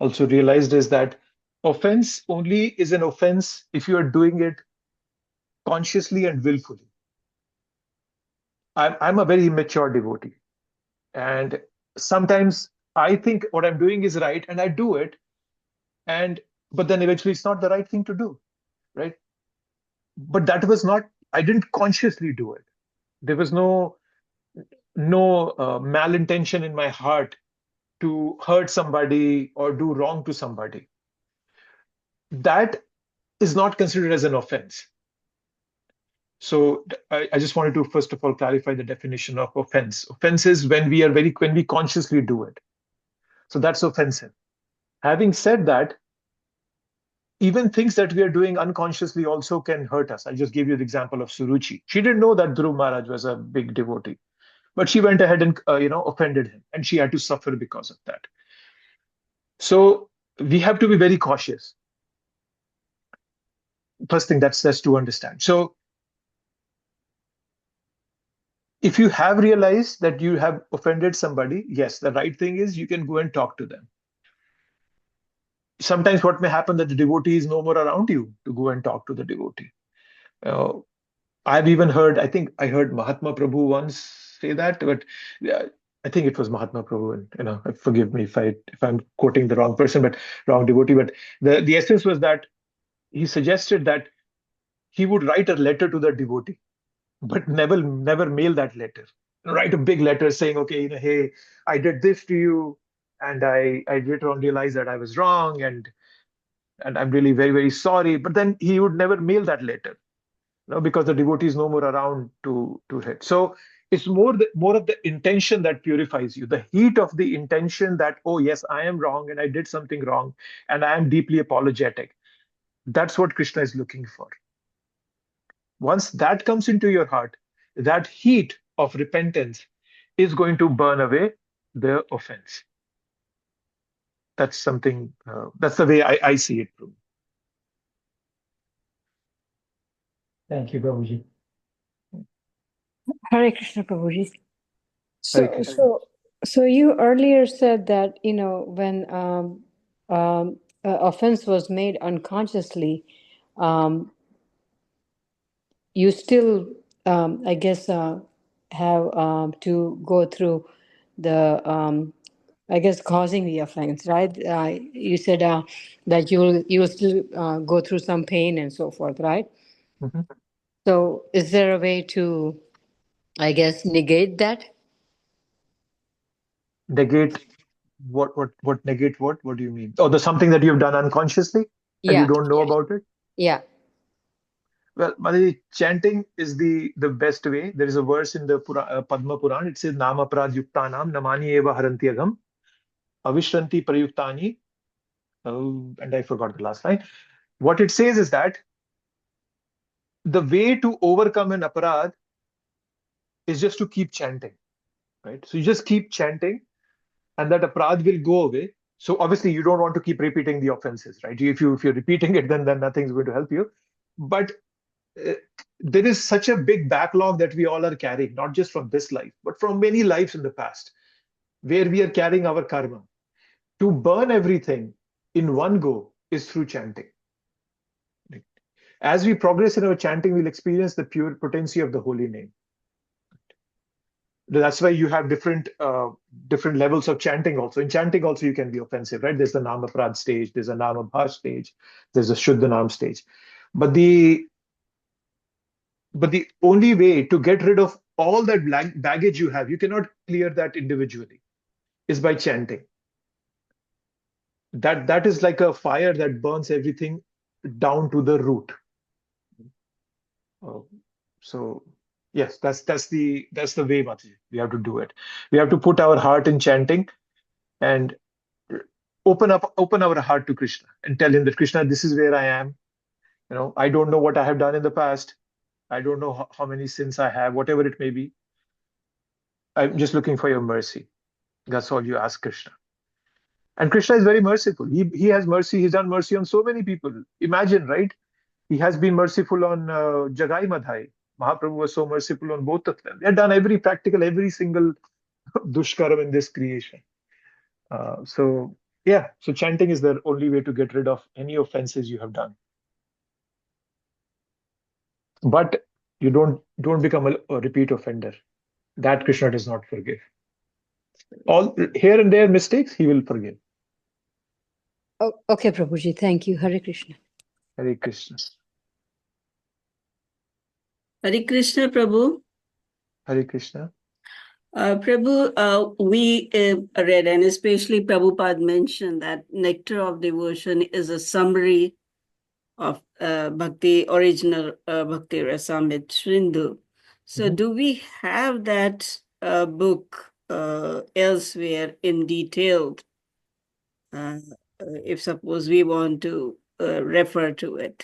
Speaker 1: also realized is that offense only is an offense if you are doing it consciously and willfully. I'm a very immature devotee, and sometimes I think what I'm doing is right, and I do it, but then eventually it's not the right thing to do, right? But that was not. I didn't consciously do it. There was no malintention in my heart to hurt somebody or do wrong to somebody. That is not considered as an offense. So I just wanted to first of all clarify the definition of offense. Offense is when we consciously do it. So that's offensive. Having said that, even things that we are doing unconsciously also can hurt us. I'll just give you the example of Suruchi. She didn't know that Dhruv Maharaj was a big devotee, but she went ahead and offended him, and she had to suffer because of that. So we have to be very cautious. First thing that's to understand. So if you have realized that you have offended somebody, yes, the right thing is you can go and talk to them. Sometimes what may happen that the devotee is no more around you to go and talk to the devotee. Uh, I've even heard, I think I heard Mahatma Prabhu once say that, but I think it was Mahatma Prabhu, and forgive me if I'm quoting the wrong person, but wrong devotee. But the essence was that he suggested that he would write a letter to the devotee, but never mail that letter. Write a big letter saying, okay, hey, I did this to you, and I later on realized that I was wrong, and I'm really very, very sorry. But then he would never mail that letter, because the devotee is no more around to hit. So it's more of the intention that purifies you, the heat of the intention that, oh yes, I am wrong and I did something wrong and I am deeply apologetic. That's what Krishna is looking for. Once that comes into your heart, that heat of repentance is going to burn away the offense. That's something, that's the way I see it.
Speaker 2: Thank you, Prabhuji.
Speaker 4: Hare Krishna, Prabhuji.
Speaker 1: Hare Krishna.
Speaker 4: So you earlier said that, when offense was made unconsciously, you still, I guess, have to go through the, I guess, causing the offense, right? You said that you'll still go through some pain and so forth, right?
Speaker 1: Mm-hmm.
Speaker 4: So is there a way to, I guess, negate that?
Speaker 1: Negate what negate what? What do you mean? Oh, there's something that you've done unconsciously and you
Speaker 4: Yeah.
Speaker 1: don't know about it?
Speaker 4: Yeah.
Speaker 1: Well, Madaji, chanting is the best way. There is a verse in the Padma Puran. It says, Nama Prad Yuktanam Namani Eva Haranti Agam Avishranti Prayuktani. And I forgot the last line. What it says is that the way to overcome an aparad is just to keep chanting, right? So you just keep chanting, and that aparad will go away. So obviously, you don't want to keep repeating the offenses, right? If you're repeating it, then nothing's going to help you. But uh, there is such a big backlog that we all are carrying, not just from this life, but from many lives in the past, where we are carrying our karma. To burn everything in one go is through chanting. As we progress in our chanting, we'll experience the pure potency of the holy name. That's why you have different levels of chanting also. In chanting also you can be offensive, right? There's the Namaprad stage, there's a Namabha stage, there's a Shuddhanam stage. But the only way to get rid of all that baggage you have, you cannot clear that individually, is by chanting. That is like a fire that burns everything down to the root. So yes, that's the way, Mataji. We have to do it. We have to put our heart in chanting and open our heart to Krishna and tell him that, Krishna, this is where I am. I don't know what I have done in the past. I don't know how many sins I have, whatever it may be. I'm just looking for your mercy. That's all you ask Krishna. And Krishna is very merciful. He has mercy. He's done mercy on so many people. Imagine, right? He has been merciful on Jagai Madhai. Mahaprabhu was so merciful on both of them. They had done every single dushkaram in this creation. So chanting is the only way to get rid of any offenses you have done. But you don't become a repeat offender. That Krishna does not forgive. All here and there mistakes, he will forgive.
Speaker 4: Oh, okay, Prabhuji. Thank you. Hare Krishna.
Speaker 1: Hare Krishna.
Speaker 5: Hare Krishna, Prabhu.
Speaker 1: Hare Krishna.
Speaker 5: Prabhu, we read, and especially Prabhupada mentioned, that Nectar of Devotion is a summary of original Bhakti Rasamrita Sindhu. So do we have that book elsewhere in detailed, if suppose we want to refer to it?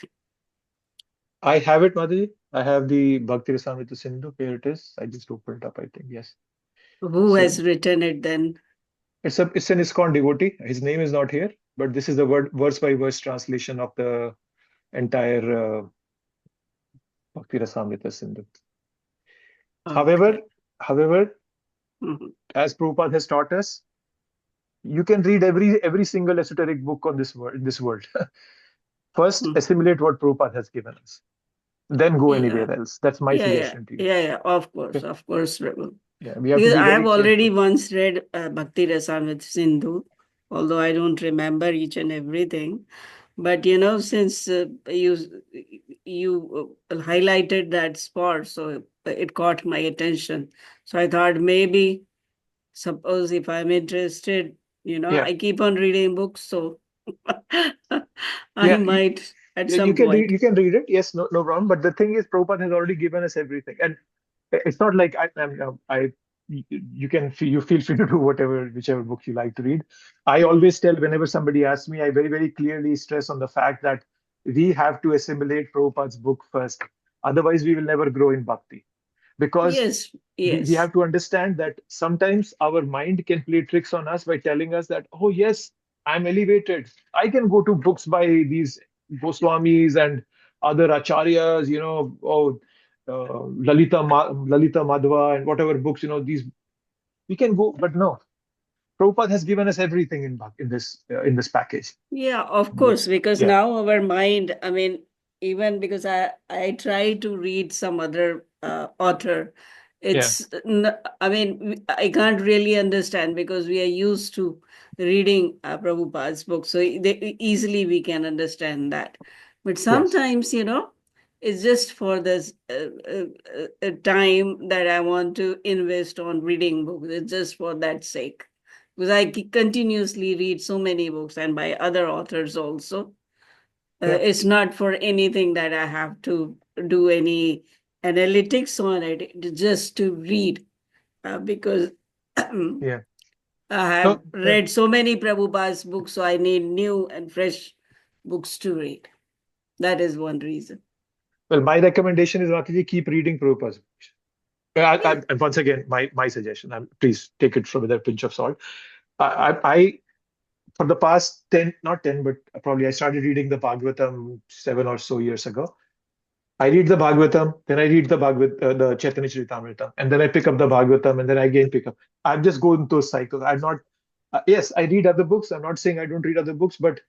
Speaker 1: I have it, Madhuri. I have the Bhakti Rasamrita Sindhu. Here it is. I just opened it up, I think. Yes.
Speaker 5: Who has written it then?
Speaker 1: It's an ISKCON devotee. His name is not here, but this is the verse by verse translation of the entire Bhakti Rasamrita Sindhu.
Speaker 5: Okay.
Speaker 1: However, as Prabhupada has taught us, you can read every single esoteric book on this world. First, assimilate what Prabhupada has given us. Then go anywhere else. That's my suggestion to you.
Speaker 5: Yeah, of course, Prabhu.
Speaker 1: Yeah, we have to be
Speaker 5: I have
Speaker 1: very
Speaker 5: already
Speaker 1: careful.
Speaker 5: once read Bhakti Rasamrita Sindhu, although I don't remember each and everything. But since you highlighted that spot, so it caught my attention. So I thought maybe, suppose if I'm interested, I keep on reading books, so I might at some point.
Speaker 1: You can read it. Yes, no problem. But the thing is, Prabhupada has already given us everything, and it's not like you feel free to do whichever book you like to read. I always tell, whenever somebody asks me, I very, very clearly stress on the fact that we have to assimilate Prabhupada's book first. Otherwise, we will never grow in bhakti. Because we have to understand that sometimes our mind can play tricks on us by telling us that, oh yes, I'm elevated. I can go to books by these Goswamis and other acharyas, Lalita Madhva and whatever books, these we can go, but no. Prabhupada has given us everything in this package.
Speaker 5: Yeah, of course, because now our mind, I mean, even because I try to read some other author, I mean, I can't really understand because we are used to reading Prabhupada's books, so easily we can understand that. But sometimes, it's just for this time that I want to invest on reading books. It's just for that sake. Because I continuously read so many books and by other authors also. It's not for anything that I have to do any analytics on it, just to read. Because I have read so many Prabhupada's books, so I need new and fresh books to read. That is one reason.
Speaker 1: Well, my recommendation is, Mataji, keep reading Prabhupada's books. And once again, my suggestion, please take it with a pinch of salt. I for the past 10, not 10, but probably I started reading the Bhagavatam 7 or so years ago. I read the Bhagavatam, then I read the Chaitanya Charitamrita, and then I pick up the Bhagavatam, and then I again pick up. I'm just going through cycles. I'm not, yes, I read other books. I'm not saying I don't read other books, but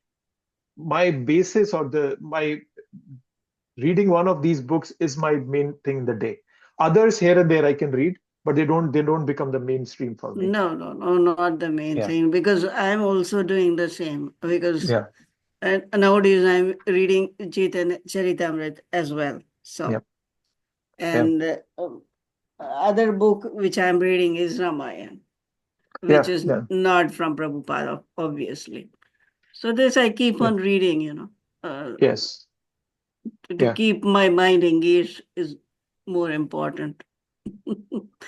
Speaker 1: my basis or my reading one of these books is my main thing in the day. Others here and there I can read, but they don't become the mainstream for me.
Speaker 5: No, not the main thing, because I'm also doing the same, because
Speaker 1: Yeah.
Speaker 5: nowadays I'm reading Chaitanya Charitamrita as well. So,
Speaker 1: Yeah.
Speaker 5: and other book which I'm reading is Ramayana, which is not from Prabhupada, obviously. So this I keep on reading,
Speaker 1: Yes.
Speaker 5: to keep my mind engaged is more important.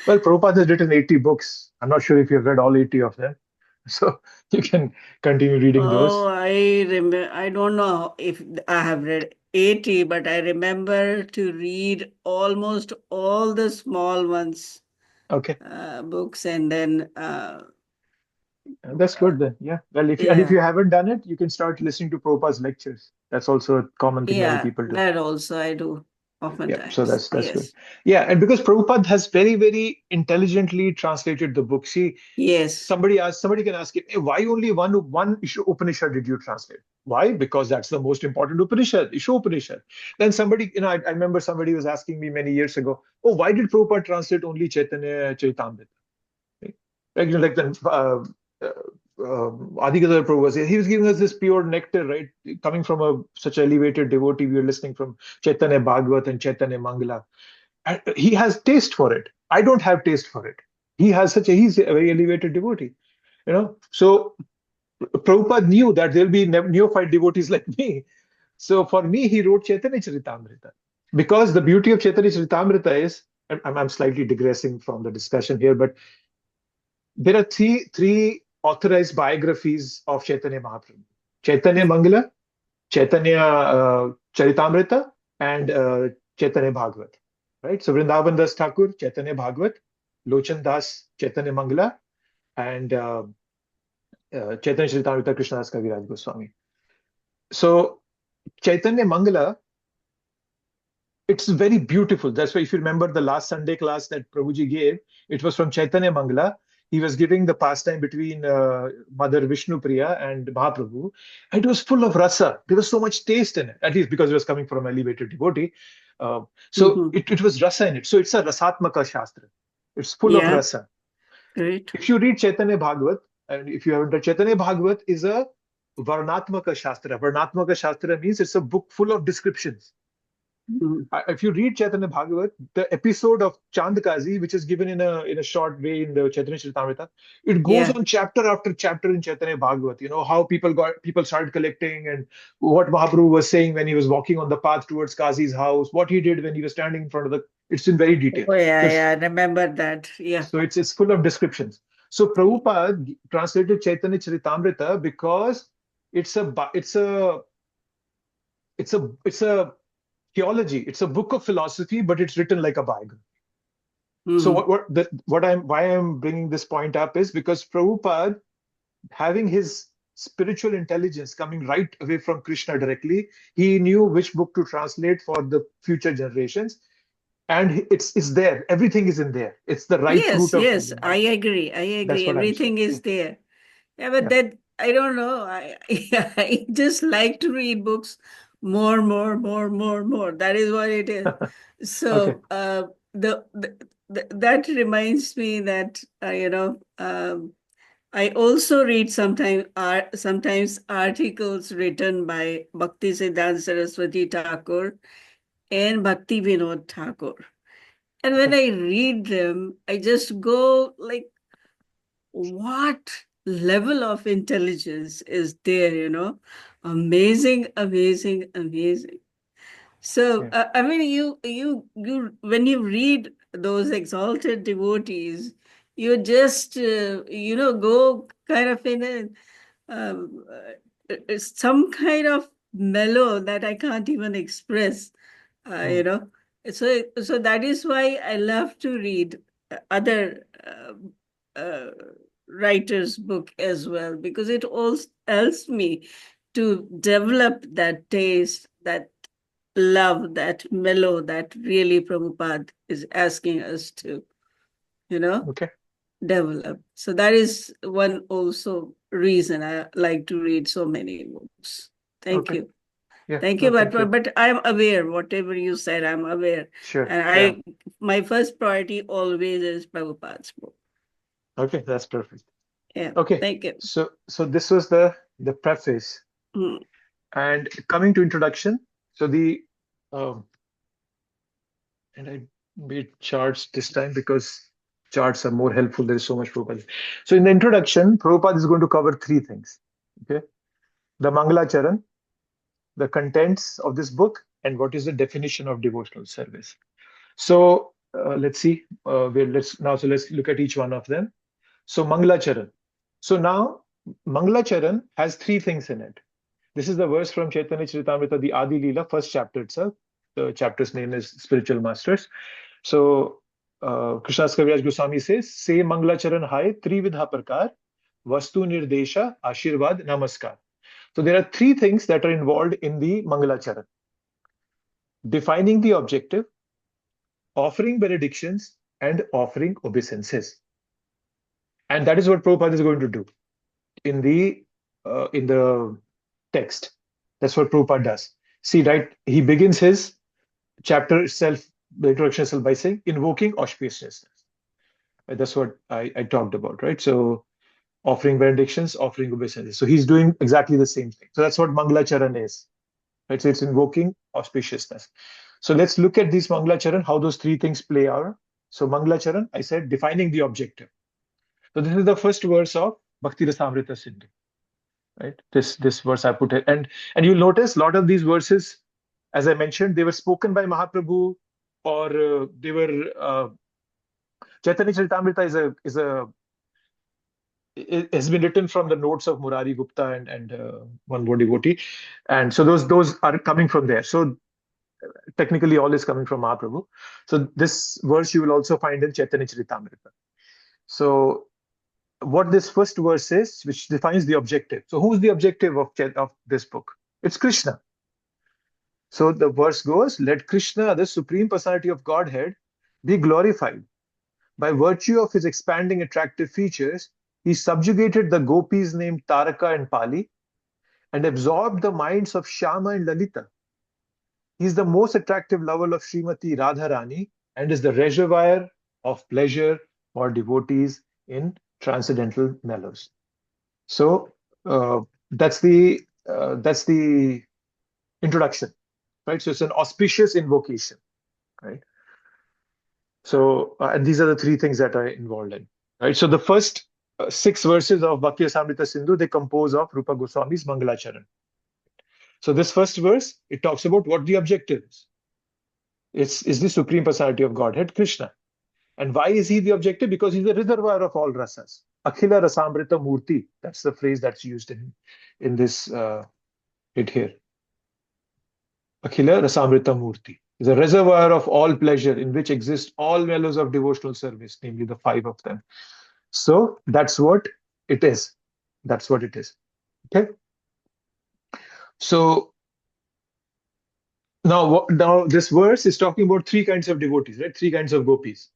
Speaker 1: Well, Prabhupada has written 80 books. I'm not sure if you've read all 80 of them. So you can continue reading those.
Speaker 5: Oh, I remember. I don't know if I have read 80, but I remember to read almost all the small ones,
Speaker 1: Okay.
Speaker 5: books, and then
Speaker 1: That's good then. Yeah. Well, if you haven't done it, you can start listening to Prabhupada's lectures. That's also a common thing many people do.
Speaker 5: that also I do oftentimes.
Speaker 1: So that's good. Yeah, and because Prabhupada has very, very intelligently translated the book. See, somebody can ask him, hey, why only one Upanishad did you translate? Why? Because that's the most important Upanishad, Isha Upanishad. Then somebody, I remember somebody was asking me many years ago, oh, why did Prabhupada translate only Chaitanya Charitamrita? Like Adi Gadadhar Prabhu was, he was giving us this pure nectar, right? Coming from such an elevated devotee, we were listening from Chaitanya Bhagavat and Chaitanya Mangala. And he has taste for it. I don't have taste for it. He's a very elevated devotee, So Prabhupada knew that there'll be neophyte devotees like me. So for me, he wrote Chaitanya Charitamrita. Because the beauty of Chaitanya Charitamrita is, I'm slightly digressing from the discussion here, but there are three authorized biographies of Chaitanya Mahaprabhu: Chaitanya Mangala, Chaitanya Charitamrita, and Chaitanya Bhagavat. Right? So Vrindavan Das Thakur, Chaitanya Bhagavat, Lochan Das, Chaitanya Mangala, and Chaitanya Charitamrita, Krishnadas Kaviraj Goswami. So Chaitanya Mangala, it's very beautiful. That's why if you remember the last Sunday class that Prabhuji gave, it was from Chaitanya Mangala. He was giving the pastime between Mother Vishnu Priya and Mahaprabhu. And it was full of rasa. There was so much taste in it, at least because it was coming from an elevated devotee. It was rasa in it. So it's a rasatmaka shastra. It's full of rasa.
Speaker 5: Great.
Speaker 1: If you read Chaitanya Bhagavat, and if you haven't read Chaitanya Bhagavat, is a Varnatmaka shastra. Varnatmaka shastra means it's a book full of descriptions. If you read Chaitanya Bhagavat, the episode of Chandkazi, which is given in a short way in the Chaitanya Charitamrita, it goes on chapter after chapter in Chaitanya Bhagavat. How people started collecting, and what Mahaprabhu was saying when he was walking on the path towards Kazi's house, what he did when he was standing in front of it's in very detail.
Speaker 5: Oh I remember that. Yeah.
Speaker 1: So it's full of descriptions. So Prabhupada translated Chaitanya Charitamrita because it's a theology. It's a book of philosophy, but it's written like a biography. So why I'm bringing this point up is because Prabhupada, having his spiritual intelligence coming right away from Krishna directly, he knew which book to translate for the future generations. And it's there. Everything is in there. It's the right route of.
Speaker 5: Yes, I agree. Everything is there. Yeah, but that, I don't know. I just like to read books more. That is what it is. So that reminds me that I also read sometimes articles written by Bhakti Siddhanta Saraswati Thakur and Bhakti Vinod Thakur. And when I read them, I just go like, what level of intelligence is there, Amazing. So, I mean, you when you read those exalted devotees, you just, go kind of in some kind of mellow that I can't even express, So that is why I love to read other writer's book as well, because it also helps me to develop that taste, that love, that mellow that really Prabhupada is asking us to, develop. So that is one also reason I like to read so many books. Thank you.
Speaker 1: Yeah.
Speaker 5: Thank
Speaker 1: No,
Speaker 5: you,
Speaker 1: thank you.
Speaker 5: but I'm aware, whatever you said, I'm aware.
Speaker 1: Sure.
Speaker 5: And my first priority always is Prabhupada's book.
Speaker 1: Okay, that's perfect.
Speaker 5: Yeah.
Speaker 1: Okay.
Speaker 5: Thank you.
Speaker 1: So this was the preface.
Speaker 5: Mm.
Speaker 1: And coming to introduction, so and I made charts this time because charts are more helpful. There is so much Prabhupada. So in the introduction, Prabhupada is going to cover three things. Okay. The Mangalacharan, the contents of this book, and what is the definition of devotional service. So let's see. Let's look at each one of them. So Mangalacharan. So now Mangalacharan has three things in it. This is the verse from Chaitanya Charitamrita, the Adi Leela, first chapter itself. The chapter's name is Spiritual Masters. So Krishnadas Kaviraj Goswami says, "Se Mangalacharan hai trividha prakar, vastu nirdesha, ashirvad, namaskar." So there are three things that are involved in the Mangalacharan: defining the objective, offering benedictions, and offering obeisances. And that is what Prabhupada is going to do in the text. That's what Prabhupada does. See, right? He begins his chapter itself, the introduction itself, by saying, invoking auspiciousness. That's what I talked about, right? So offering benedictions, offering obeisances. So he's doing exactly the same thing. So that's what Mangalacharan is, right? So it's invoking auspiciousness. So let's look at these Mangalacharan, how those three things play out. So Mangalacharan, I said, defining the objective. So this is the first verse of Bhakti Rasamrita Sindhu, right? This verse I put it, and you'll notice a lot of these verses, as I mentioned, they were spoken by Mahaprabhu, or they were Chaitanya Charitamrita has been written from the notes of Murari Gupta and one more devotee, and so those are coming from there. So technically, all is coming from Mahaprabhu. So this verse you will also find in Chaitanya Charitamrita. So what this first verse is, which defines the objective. So who's the objective of this book? It's Krishna. So the verse goes, "Let Krishna, the Supreme Personality of Godhead, be glorified. By virtue of his expanding attractive features, he subjugated the gopis named Taraka and Pali and absorbed the minds of Shama and Lalita. He is the most attractive lover of Srimati Radharani and is the reservoir of pleasure for devotees in transcendental mellows." So that's the introduction, right? So it's an auspicious invocation, right? So and these are the three things that are involved in, right? So the first 6 verses of Bhakti Rasamrita Sindhu, they compose of Rupa Goswami's Mangalacharan. So this first verse, it talks about what the objective is. It's the Supreme Personality of Godhead, Krishna. And why is he the objective? Because he's the reservoir of all rasas. Akhila Rasamrita Murti. That's the phrase that's used in this bit here. Akhila Rasamrita Murti is a reservoir of all pleasure in which exist all mellows of devotional service, namely the 5 of them. So that's what it is. That's what it is. Okay. So now this verse is talking about 3 kinds of devotees, right? 3 kinds of gopis.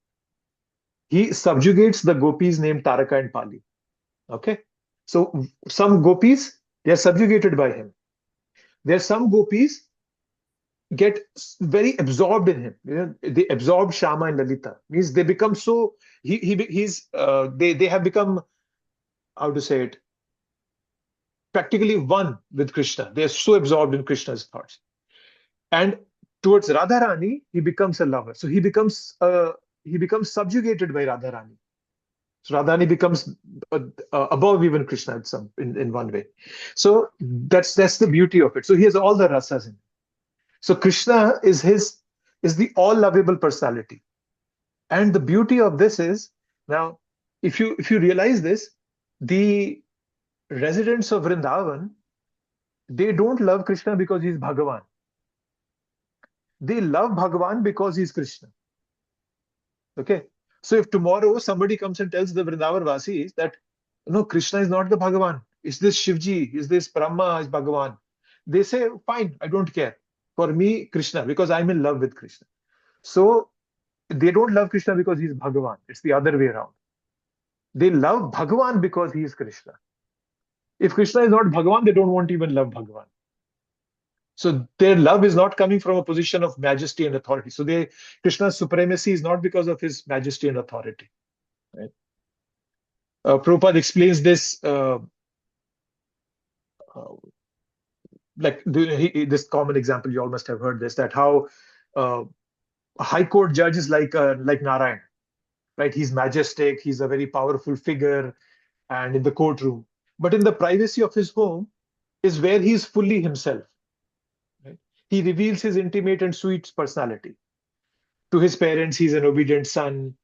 Speaker 1: He subjugates the gopis named Taraka and Pali. Okay. So some gopis, they are subjugated by him. There are some gopis get very absorbed in him. You know, they absorb Shama and Lalita. Means they become so they have become, how to say it, practically one with Krishna. They are so absorbed in Krishna's thoughts. And towards Radharani, he becomes a lover. So he becomes subjugated by Radharani. So Radharani becomes above even Krishna in one way. So that's the beauty of it. So he has all the rasas in him. So Krishna is the all lovable personality. And the beauty of this is, now if you realize this, the residents of Vrindavan, they don't love Krishna because he's Bhagavan. They love Bhagavan because he's Krishna. Okay. So if tomorrow somebody comes and tells the Vrindavan Vasis that, no, Krishna is not the Bhagavan, is this Shivji, is this Brahma, is Bhagavan, they say, fine, I don't care. For me, Krishna, because I'm in love with Krishna. So they don't love Krishna because he's Bhagavan. It's the other way around. They love Bhagavan because he is Krishna. If Krishna is not Bhagavan, they don't want to even love Bhagavan. So their love is not coming from a position of majesty and authority. So Krishna's supremacy is not because of his majesty and authority. Right? Prabhupada explains this this common example. You all must have heard this, that how a high court judge is like Narayan, right? He's majestic, he's a very powerful figure, and in the courtroom. But in the privacy of his home is where he's fully himself. Right? He reveals his intimate and sweet personality. To his parents, he's an obedient son.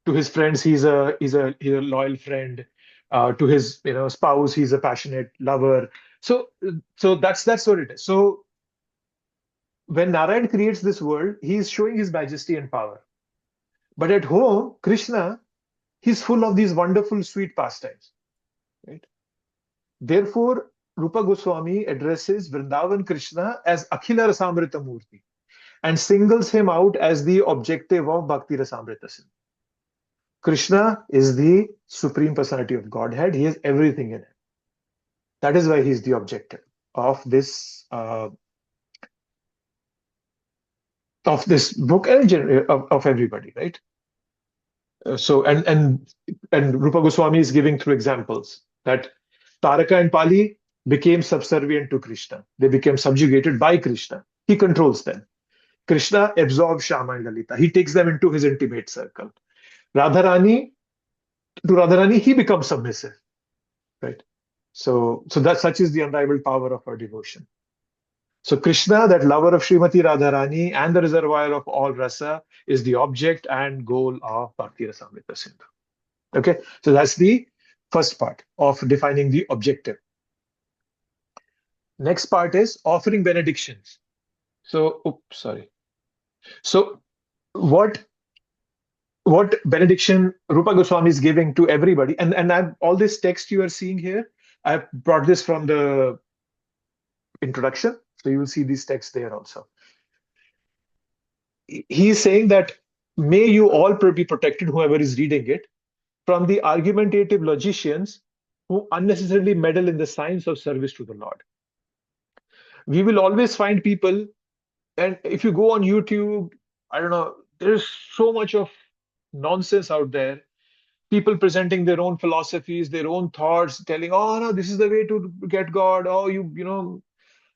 Speaker 1: To his friends, he's a loyal friend. To his spouse, he's a passionate lover. So that's what it is. So when Narayan creates this world, he's showing his majesty and power. But at home, Krishna, he's full of these wonderful, sweet pastimes. Right? Therefore, Rupa Goswami addresses Vrindavan Krishna as Akhila Rasamrita Murti and singles him out as the objective of Bhakti Rasamrita Sindhu. Krishna is the Supreme Personality of Godhead. He has everything in him. That is why he's the objective of this book and of everybody, right? So and Rupa Goswami is giving through examples that Taraka and Pali became subservient to Krishna. They became subjugated by Krishna. He controls them. Krishna absorbs Shama and Lalita. He takes them into his intimate circle. To Radharani, he becomes submissive, right? So that such is the unrivaled power of our devotion. So Krishna, that lover of Srimati Radharani and the reservoir of all rasa, is the object and goal of Bhakti Rasamrita Sindhu. Okay, so that's the first part of defining the objective. Next part is offering benedictions. So, So what benediction Rupa Goswami is giving to everybody, and all this text you are seeing here, I've brought this from the introduction, so you will see these texts there also. He's saying that may you all be protected, whoever is reading it, from the argumentative logicians who unnecessarily meddle in the science of service to the Lord. We will always find people, and if you go on YouTube, I don't know, there is so much of nonsense out there. People presenting their own philosophies, their own thoughts, telling, "Oh no, this is the way to get God." Oh, you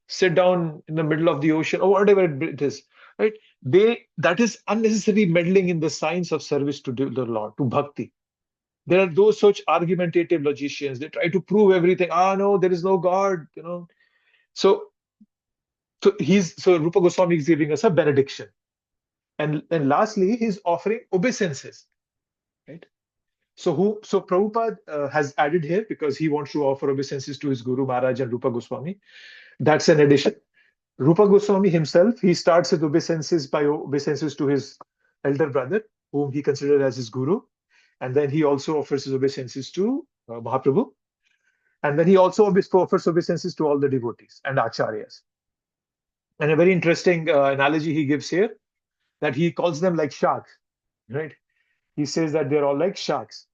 Speaker 1: sit down in the middle of the ocean, or whatever it is, right? That is unnecessary meddling in the science of service to the Lord, to bhakti. There are those such argumentative logicians. They try to prove everything. No, there is no God. So Rupa Goswami is giving us a benediction, and lastly, he's offering obeisances, right? So Prabhupada has added here because he wants to offer obeisances to his Guru Maharaj and Rupa Goswami. That's an addition. Rupa Goswami himself, he starts with obeisances to his elder brother, whom he considered as his guru, and then he also offers his obeisances to Mahaprabhu, and then he also offers obeisances to all the devotees and acharyas. And a very interesting analogy he gives here, that he calls them like sharks, right? He says that they're all like sharks.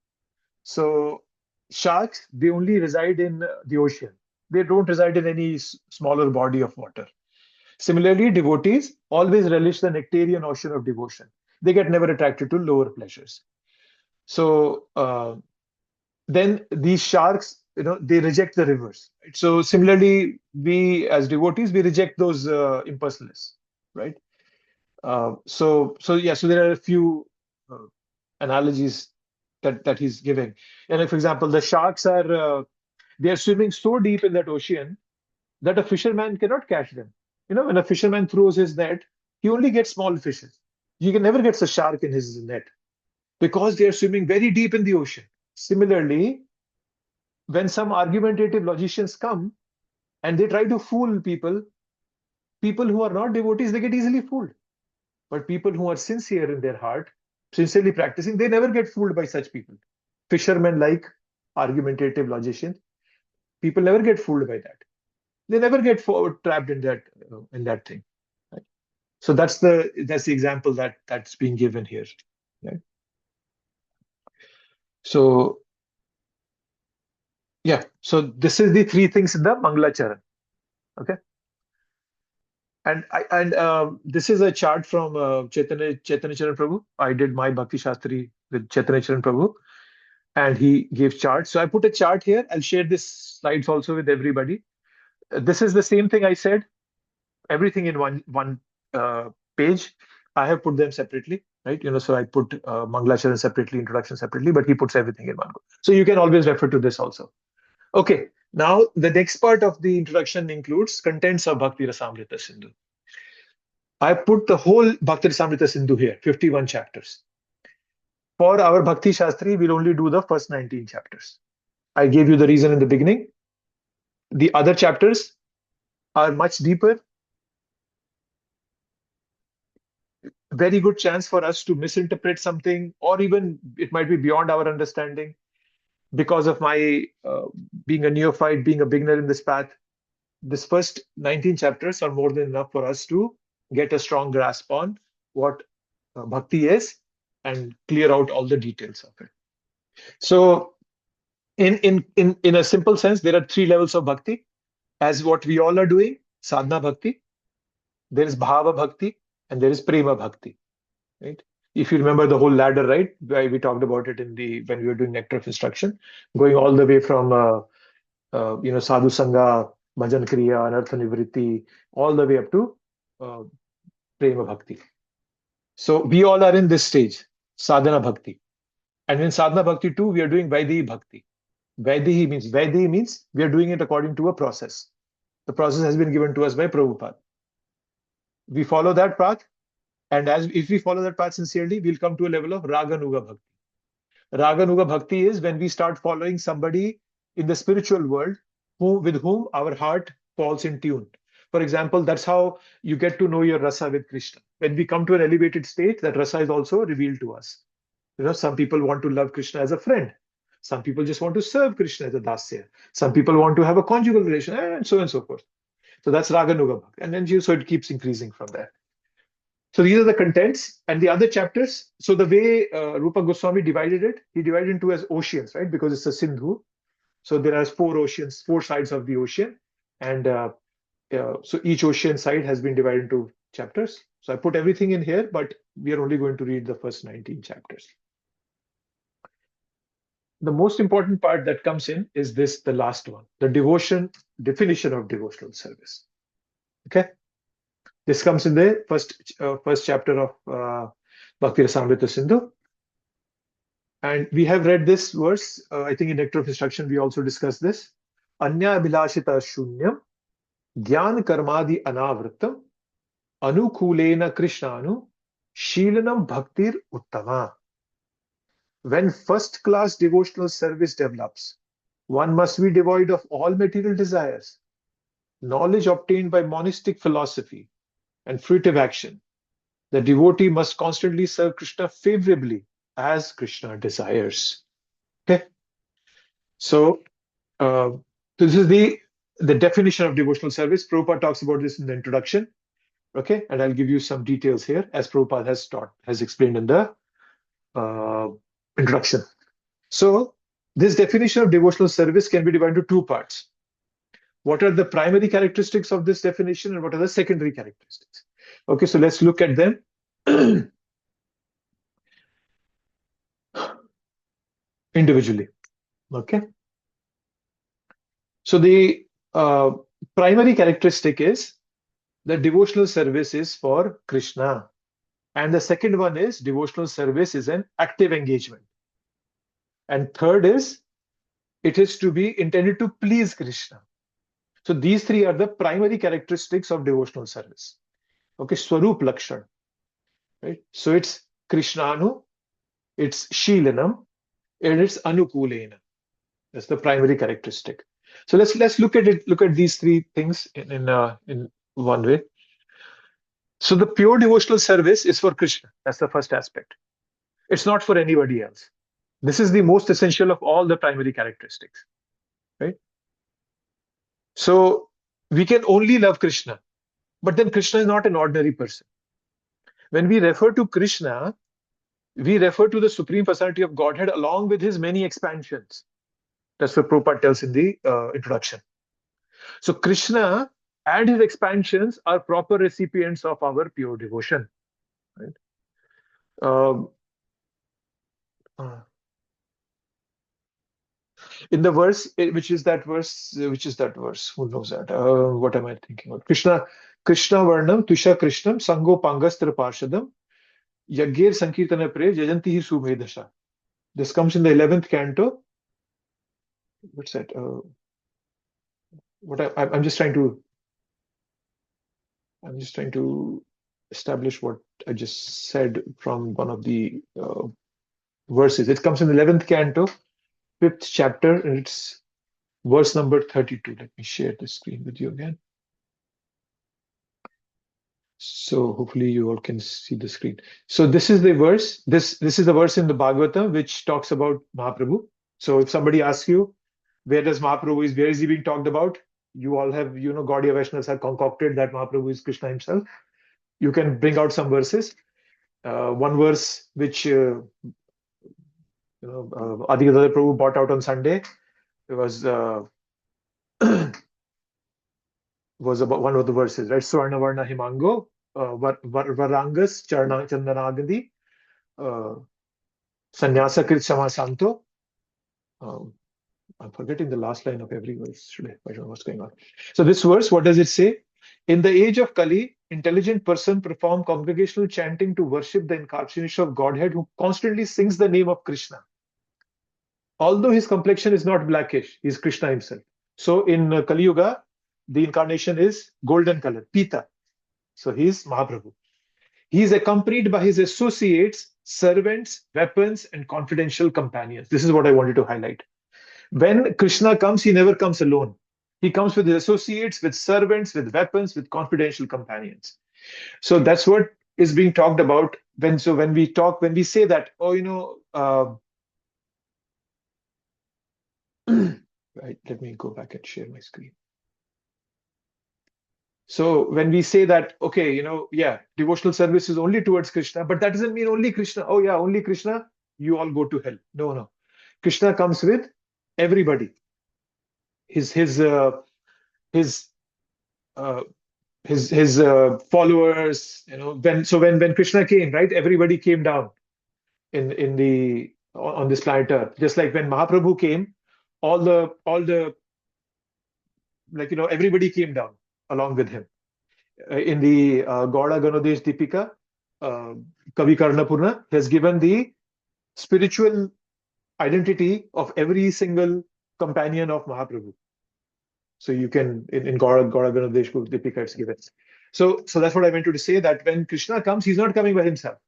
Speaker 1: So sharks, they only reside in the ocean. They don't reside in any smaller body of water. Similarly, devotees always relish the nectarian ocean of devotion. They get never attracted to lower pleasures. So then these sharks, they reject the rivers. Right? So similarly, we as devotees, we reject those impersonalists, right? So there are a few analogies that he's giving. And for example, the sharks are they are swimming so deep in that ocean that a fisherman cannot catch them. When a fisherman throws his net, he only gets small fishes. He can never get a shark in his net because they are swimming very deep in the ocean. Similarly, when some argumentative logicians come and they try to fool people who are not devotees, they get easily fooled. But people who are sincere in their heart, sincerely practicing, they never get fooled by such people. Fishermen like argumentative logicians, people never get fooled by that. They never get trapped in that thing. Right? So that's the example that's being given here. Right? So yeah, so this is the three things in the Mangala Charan. Okay. This is a chart from Chaitanya Charan Prabhu. I did my Bhakti Shastri with Chaitanya Charan Prabhu, and he gave charts. So I put a chart here. I'll share this slides also with everybody. This is the same thing I said. Everything in one page. I have put them separately, right? So I put Mangalacharan separately, introduction separately, but he puts everything in one go. So you can always refer to this also. Okay, now the next part of the introduction includes contents of Bhakti Rasamrita Sindhu. I put the whole Bhakti Rasamrita Sindhu here, 51 chapters. For our Bhakti Shastri, we'll only do the first 19 chapters. I gave you the reason in the beginning. The other chapters are much deeper. Very good chance for us to misinterpret something, or even it might be beyond our understanding. Because of my being a neophyte, being a beginner in this path, this first 19 chapters are more than enough for us to get a strong grasp on what bhakti is and clear out all the details of it. So, in a simple sense, there are 3 levels of bhakti, as what we all are doing: sadhana bhakti, there is bhava bhakti, and there is prema bhakti. Right? If you remember the whole ladder, right? We talked about it when we were doing Nectar of Instruction, going all the way from sadhu sangha, bhajan kriya, anartha nivritti, all the way up to prema bhakti. So we all are in this stage, sadhana bhakti. And in sadhana bhakti too, we are doing Vaidehi bhakti. Vaidehi means we are doing it according to a process. The process has been given to us by Prabhupada. We follow that path, and if we follow that path sincerely, we'll come to a level of Raganuga bhakti. Raganuga bhakti is when we start following somebody in the spiritual world with whom our heart falls in tune. For example, that's how you get to know your rasa with Krishna. When we come to an elevated state, that rasa is also revealed to us. Some people want to love Krishna as a friend. Some people just want to serve Krishna as a dasya. Some people want to have a conjugal relation, and so on and so forth. So that's Raganuga bhakti. And then so it keeps increasing from there. So these are the contents, and the other chapters. So the way Rupa Goswami divided it, he divided into as oceans, right? Because it's a Sindhu. So there are 4 oceans, 4 sides of the ocean. And so each ocean side has been divided into chapters. So I put everything in here, but we are only going to read the first 19 chapters. The most important part that comes in is this, the last one, the definition of devotional service. Okay? This comes in the first chapter of Bhakti Rasamrita Sindhu. And we have read this verse, I think in Nectar of Instruction, we also discussed this. Anya abhilashita shunyam, gyan karmadi anavritam, anukulena krishnanu, shilanam bhaktir uttama. When first-class devotional service develops, one must be devoid of all material desires, knowledge obtained by monastic philosophy, and fruitive action. The devotee must constantly serve Krishna favorably as Krishna desires. Okay. So this is the definition of devotional service. Prabhupada talks about this in the introduction. Okay, and I'll give you some details here as Prabhupada has explained in the introduction. So this definition of devotional service can be divided into 2 parts. What are the primary characteristics of this definition and what are the secondary characteristics? Okay, so let's look at them. Individually. Okay. So the primary characteristic is that devotional service is for Krishna. And the second one is devotional service is an active engagement. And third is it is to be intended to please Krishna. So these 3 are the primary characteristics of devotional service. Okay, Swarup Lakshan. Right? So it's Krishnanu, it's Shilanam, and it's Anukulena. That's the primary characteristic. So let's look at it. Look at these 3 things in one way. So the pure devotional service is for Krishna. That's the first aspect. It's not for anybody else. This is the most essential of all the primary characteristics. Right? So we can only love Krishna, but then Krishna is not an ordinary person. When we refer to Krishna, we refer to the Supreme Personality of Godhead along with his many expansions. That's what Prabhupada tells in the introduction. So Krishna and his expansions are proper recipients of our pure devotion. Right? Um, uh, in the verse, which is that verse? Which is that verse? Who knows that? What am I thinking of? Krishna Varnam Tusha Krishnam Sango Pangastra Parshadam Yagir Sankirtana Pre Jayanti Sumedasha. This comes in the 11th canto. What's that? I'm just trying to establish what I just said from one of the verses. It comes in the 11th canto, 5th chapter, and it's verse number 32. Let me share the screen with you again. So hopefully you all can see the screen. So this is the verse. This is the verse in the Bhagavatam which talks about Mahaprabhu. So if somebody asks you, where does Mahaprabhu is, where is he being talked about? You all have, Gaudiya Vaishnavas have concocted that Mahaprabhu is Krishna himself. You can bring out some verses. One verse which Adhikadada Prabhu brought out on Sunday. It was was about one of the verses, right? Swarna Varna Himango, Varangas Chandanagadi, Sannyasa Krit Shama Santo. I'm forgetting the last line of every verse today. I don't know what's going on. So this verse, what does it say? In the age of Kali, intelligent person perform congregational chanting to worship the incarnation of Godhead who constantly sings the name of Krishna. Although his complexion is not blackish, he is Krishna himself. So in Kali Yuga, the incarnation is golden color, Pita. So he is Mahaprabhu. He is accompanied by his associates, servants, weapons, and confidential companions. This is what I wanted to highlight. When Krishna comes, he never comes alone. He comes with his associates, with servants, with weapons, with confidential companions. So that's what is being talked about when we say that, right, let me go back and share my screen. So when we say that, okay, devotional service is only towards Krishna, but that doesn't mean only Krishna. Oh yeah, only Krishna, you all go to hell. No. Krishna comes with everybody. His followers, when Krishna came, right, everybody came down on this planet Earth. Just like when Mahaprabhu came, all the everybody came down along with him. In the Gauda Ganodesh Deepika, Kavi Karnapurna has given the spiritual identity of every single companion of Mahaprabhu. So you can, in Gauda Ganodesh Deepika, it's given. So that's what I meant to say, that when Krishna comes, he's not coming by himself.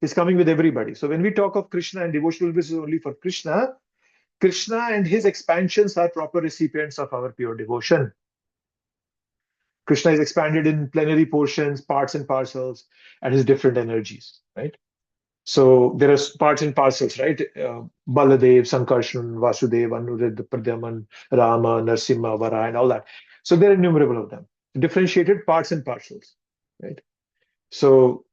Speaker 1: He's coming with everybody. So when we talk of Krishna and devotional service is only for Krishna, Krishna and his expansions are proper recipients of our pure devotion. Krishna is expanded in plenary portions, parts and parcels, and his different energies, right? So there are parts and parcels, right? Baladev, Sankarshan, Vasudev, Anuruddha, Pradyaman, Rama, Narsimha, Vara, and all that. So there are innumerable of them, differentiated parts and parcels, right? So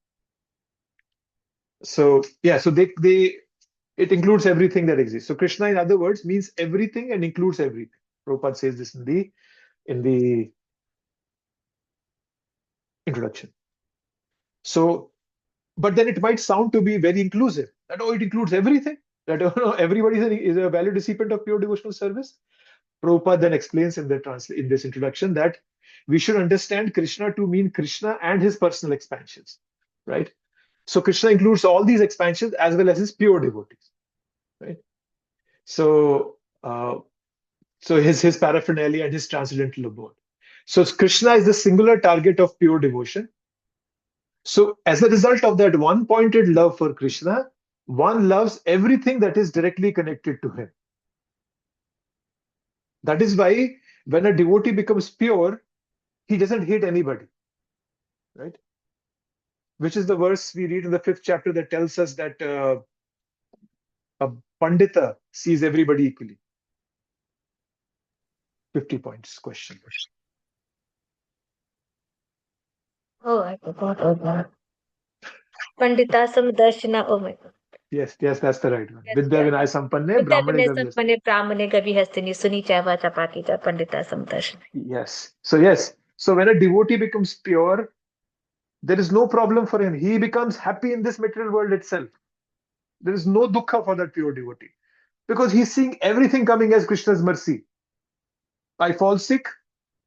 Speaker 1: it includes everything that exists. So Krishna, in other words, means everything and includes everything. Prabhupada says this in the introduction. So, but then it might sound to be very inclusive. That it includes everything. That everybody is a valid recipient of pure devotional service. Prabhupada then explains in this introduction that we should understand Krishna to mean Krishna and his personal expansions, right? So Krishna includes all these expansions as well as his pure devotees, right? So his paraphernalia and his transcendental abode. So Krishna is the singular target of pure devotion. So as a result of that one-pointed love for Krishna, one loves everything that is directly connected to him. That is why when a devotee becomes pure, he doesn't hate anybody, right? Which is the verse we read in the 5th chapter that tells us that a Pandita sees everybody equally. 50 points question.
Speaker 6: Oh, I forgot about Pandita Samdarshana. Oh my God.
Speaker 1: Yes, that's the right one.
Speaker 6: Yes,
Speaker 1: Vidya
Speaker 6: yes.
Speaker 1: Vinay Sampanne,
Speaker 6: Vidya
Speaker 1: Brahmane
Speaker 6: Vinay
Speaker 1: Gavi Hastini.
Speaker 6: Sampanne Brahmane Gavi Hastini Suni Chaiva Chapati Pandita Samdarshana.
Speaker 1: Yes. So yes, So when a devotee becomes pure, there is no problem for him. He becomes happy in this material world itself. There is no dukkha for that pure devotee because he's seeing everything coming as Krishna's mercy. I fall sick,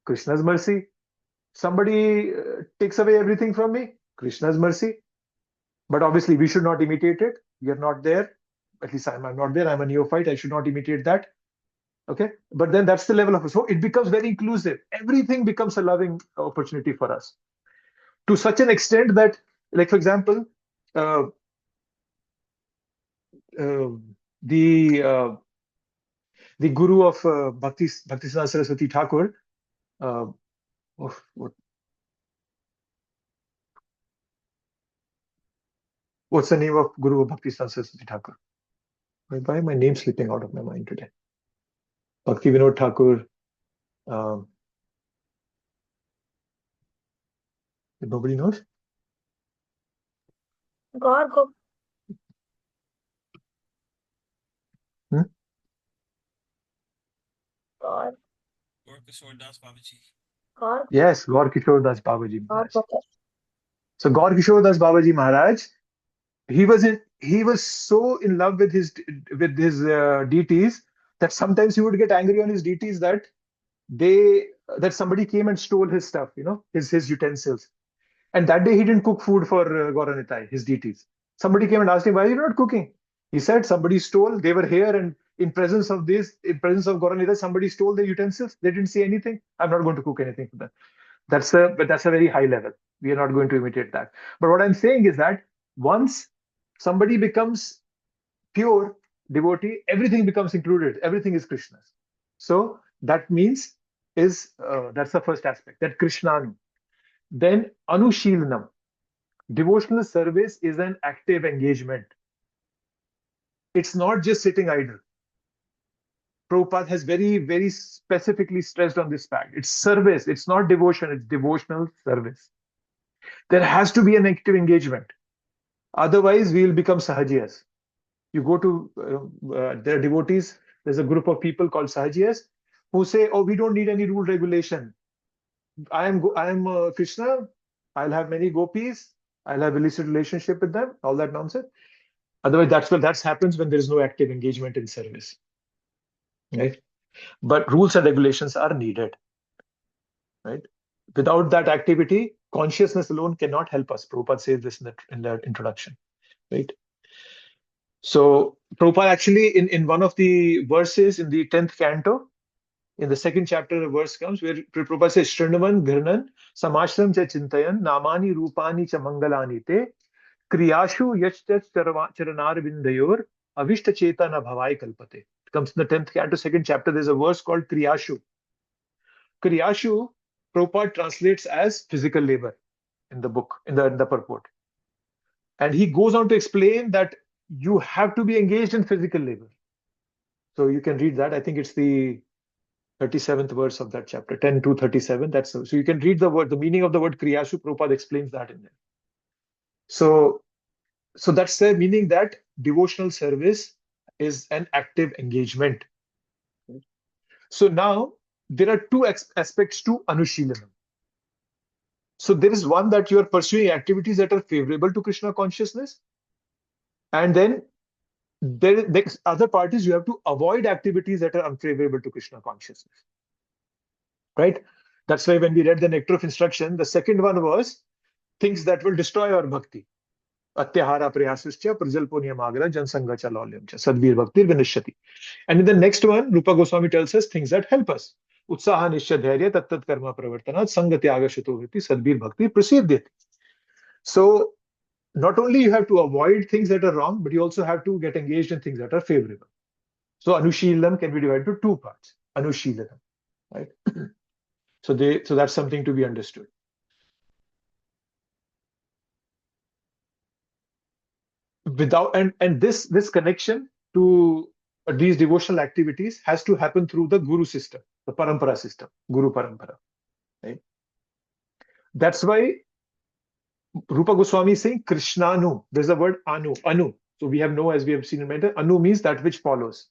Speaker 1: Krishna's mercy. Somebody takes away everything from me, Krishna's mercy. But obviously, we should not imitate it. We are not there. At least I'm not there. I'm a neophyte. I should not imitate that. Okay. But then that's the level of it. So it becomes very inclusive. Everything becomes a loving opportunity for us to such an extent that, like, for example, uh, uh, the uh, the guru of Bhaktisiddhanta Saraswati Thakur, uh, what's the name of Guru of Bhaktisiddhanta Saraswati Thakur? Why my name slipping out of my mind today? Bhakti Vinod Thakur. Nobody knows?
Speaker 6: Gaur Gop-
Speaker 1: Hmm?
Speaker 6: Gaur Gaur
Speaker 1: Yes, Gaur Kishore Das Babaji
Speaker 6: Gaur
Speaker 1: Maharaj.
Speaker 6: Gopal.
Speaker 1: So Gaur Kishore Das Babaji Maharaj, he was so in love with his deities that sometimes he would get angry on his deities that somebody came and stole his stuff, his utensils. And that day he didn't cook food for Gauranitai, his deities. Somebody came and asked him, why are you not cooking? He said somebody stole, they were here, and in presence of Gauranitai, somebody stole the utensils. They didn't say anything. I'm not going to cook anything for them. But that's a very high level. We are not going to imitate that. But what I'm saying is that once somebody becomes pure devotee, everything becomes included. Everything is Krishna's. So that means that's the first aspect, that Krishnanu. Then Anushilanam. Devotional service is an active engagement. It's not just sitting idle. Prabhupada has very, very specifically stressed on this fact. It's service. It's not devotion. It's devotional service. There has to be an active engagement. Otherwise, we will become sahajiyas. You go to their devotees. There's a group of people called sahajiyas who say, "Oh, we don't need any rule regulation. I am Krishna. I'll have many gopis. I'll have illicit relationship with them." All that nonsense. Otherwise, that happens when there is no active engagement in service, right? But rules and regulations are needed, right? Without that activity, consciousness alone cannot help us. Prabhupada says this in the introduction, right? So Prabhupada actually, in one of the verses in the 10th canto, in the second chapter, a verse comes where Prabhupada says, Shrinnavan Ghirnan Samashram cha Chintayan Namani Rupani cha Mangalani te Kriyashu Yachtat Charanar Vindayor Avishta Chetana Bhavai Kalpate. It comes in the 10th canto, second chapter. There's a verse called Kriyashu. Kriyashu, Prabhupada translates as physical labor in the book, in the purport. And he goes on to explain that you have to be engaged in physical labor. So you can read that. I think it's the 37th verse of that chapter, 10 to 37. So you can read the meaning of the word Kriyashu. Prabhupada explains that in there. So that's the meaning, that devotional service is an active engagement. So now there are two aspects to Anushilanam. So there is one, that you are pursuing activities that are favorable to Krishna consciousness. And then the other part is you have to avoid activities that are unfavorable to Krishna consciousness. Right? That's why when we read the Nectar of Instruction, the second one was things that will destroy our bhakti. Atyahara prayasascha prajalponiyamagala jansangacha laulyamcha sadvir bhaktir vinishyati. And in the next one, Rupa Goswami tells us things that help us. Utsaha nishya dharya tattat karma pravartanat sangatyaga shatovritti sadvir bhakti prasiddhyati. So not only you have to avoid things that are wrong, but you also have to get engaged in things that are favorable. So Anushilanam can be divided into two parts. Anushilanam, right? So that's something to be understood. And this connection to these devotional activities has to happen through the guru system, the parampara system, guru parampara, right? That's why Rupa Goswami is saying Krishnanu. There's a word anu. So we have no, as we have seen in mentor, anu means that which follows.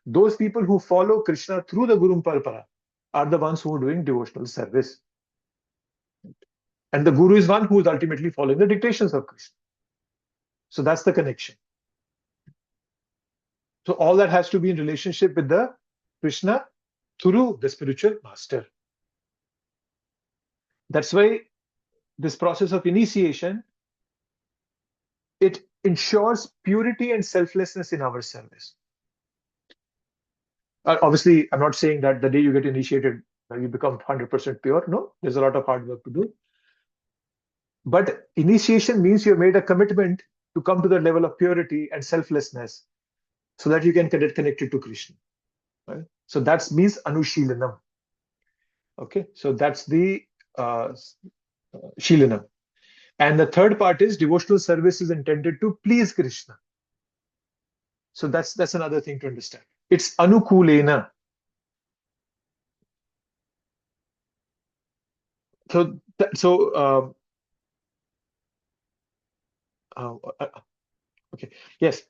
Speaker 1: Those people who follow Krishna through the guru parampara are the ones who are doing devotional service. And the guru is one who is ultimately following the dictations of Krishna. So that's the connection. So all that has to be in relationship with the Krishna through the spiritual master. That's why this process of initiation, it ensures purity and selflessness in our service. Obviously, I'm not saying that the day you get initiated, you become 100% pure. No, there's a lot of hard work to do. But initiation means you've made a commitment to come to the level of purity and selflessness so that you can get connected to Krishna. Right? So that means Anushilanam. Okay, so that's the Shilanam. And the third part is devotional service is intended to please Krishna. So that's another thing to understand. It's Anukulena. Okay, yes.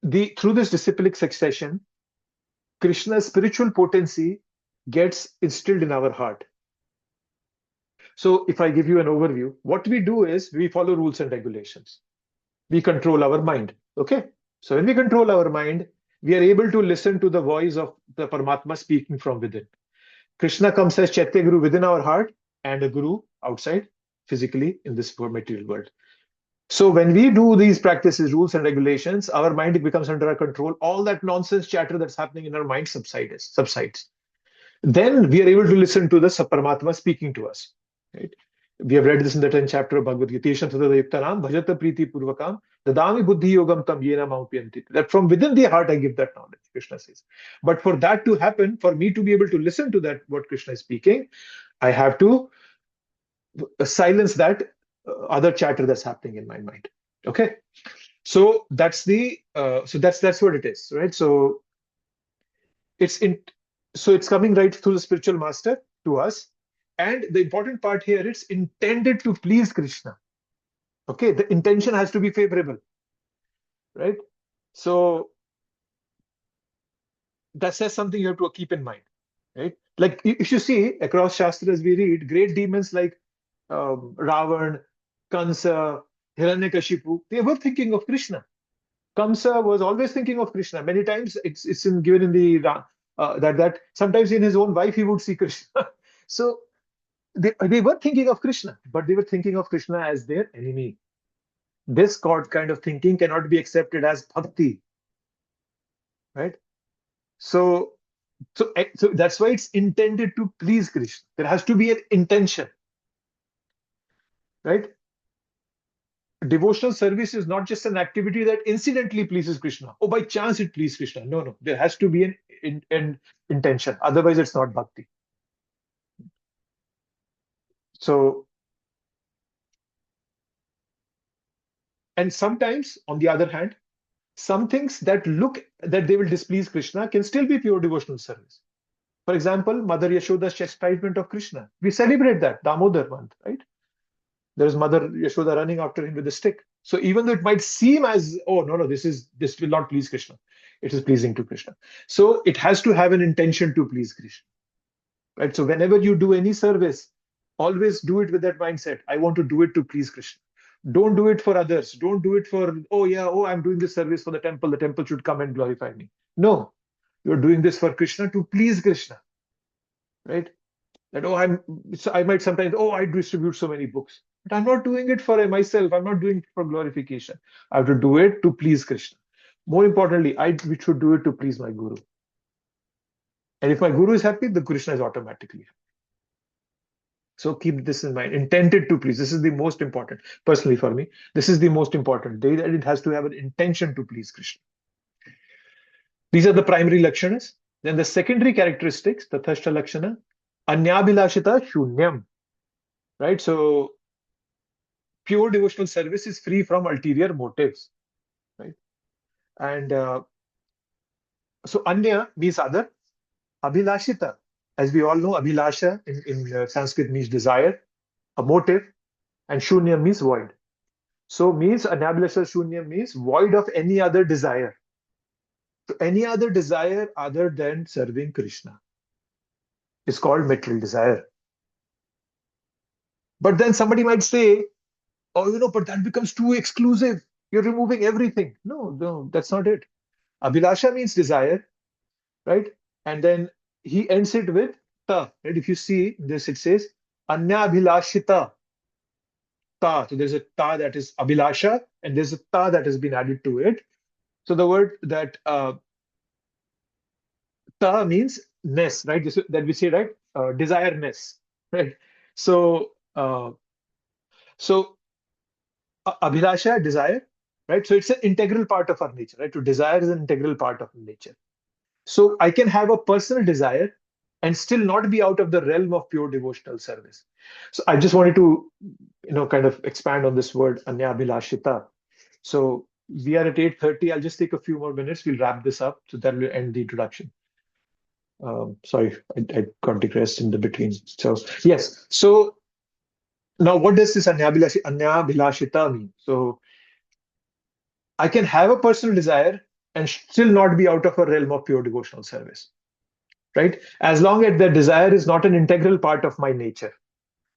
Speaker 1: Through this disciplic succession, Krishna's spiritual potency gets instilled in our heart. So if I give you an overview, what we do is we follow rules and regulations. We control our mind. Okay. So when we control our mind, we are able to listen to the voice of the Paramatma speaking from within. Krishna comes as Chaitya Guru within our heart and a Guru outside, physically in this material world. So when we do these practices, rules and regulations, our mind becomes under our control. All that nonsense chatter that's happening in our mind subsides. Then we are able to listen to the Paramatma speaking to us. Right? We have read this in the 10th chapter of Bhagavad Gita. Bhajata Priti Purvakam Dadami Buddhi Yogam Tam Yena Maupyanti. That from within the heart I give that knowledge, Krishna says. But for that to happen, for me to be able to listen to that, what Krishna is speaking, I have to silence that other chatter that's happening in my mind. Okay, so that's that's what it is, right? So it's coming right through the spiritual master to us, and the important part here, it's intended to please Krishna. Okay, the intention has to be favorable, right? So that says something you have to keep in mind, right? Like if you see across Shastras, we read great demons like Ravan, Kansa, Hiranyakashipu, they were thinking of Krishna. Kamsa was always thinking of Krishna. Many times it's given in the that sometimes in his own wife he would see Krishna. So they were thinking of Krishna, but they were thinking of Krishna as their enemy. This kind of thinking cannot be accepted as bhakti, right? So that's why it's intended to please Krishna. There has to be an intention, right? Devotional service is not just an activity that incidentally pleases Krishna. Oh, by chance it pleases Krishna. No. There has to be an intention. Otherwise, it's not bhakti. So, and sometimes, on the other hand, some things that they will displease Krishna can still be pure devotional service. For example, Mother Yashoda's chastisement of Krishna. We celebrate that, Damodar month, right? There is Mother Yashoda running after him with a stick. So even though it might seem as, oh, no, this will not please Krishna. It is pleasing to Krishna. So it has to have an intention to please Krishna. Right? So whenever you do any service, always do it with that mindset. I want to do it to please Krishna. Don't do it for others. Don't do it for, I'm doing this service for the temple. The temple should come and glorify me. No, you're doing this for Krishna to please Krishna. Right? That, I might sometimes, I distribute so many books. But I'm not doing it for myself. I'm not doing it for glorification. I have to do it to please Krishna. More importantly, I should do it to please my Guru. And if my Guru is happy, the Krishna is automatically happy. So keep this in mind. Intended to please. This is the most important. Personally for me, this is the most important. It has to have an intention to please Krishna. These are the primary lakshanas. Then the secondary characteristics, the Tathashta lakshana, Anyabhilashita Shunyam. Right? So pure devotional service is free from ulterior motives. Right? And so Anya means other. Abhilashita, as we all know, Abhilasha in Sanskrit means desire, a motive, and Shunya means void. So means Anyabhilasha Shunya means void of any other desire. So any other desire other than serving Krishna is called material desire. But then somebody might say, oh, but that becomes too exclusive. You're removing everything. No, that's not it. Abhilasha means desire, right? And then he ends it with ta. Right? If you see this, it says anya abhilashita ta. So there's a ta that is abhilasha, and there's a ta that has been added to it. So the word that ta means ness, right? That we say, right? Desire-ness, right? So, abhilasha, desire, right? So it's an integral part of our nature, right? To desire is an integral part of nature. So I can have a personal desire and still not be out of the realm of pure devotional service. So I just wanted to, kind of expand on this word anya abhilashita. So we are at 8:30. I'll just take a few more minutes. We'll wrap this up. So that will end the introduction. Sorry, I got digressed in the between. So yes. So now what does this anya abhilashita mean? So I can have a personal desire and still not be out of a realm of pure devotional service, right? As long as the desire is not an integral part of my nature.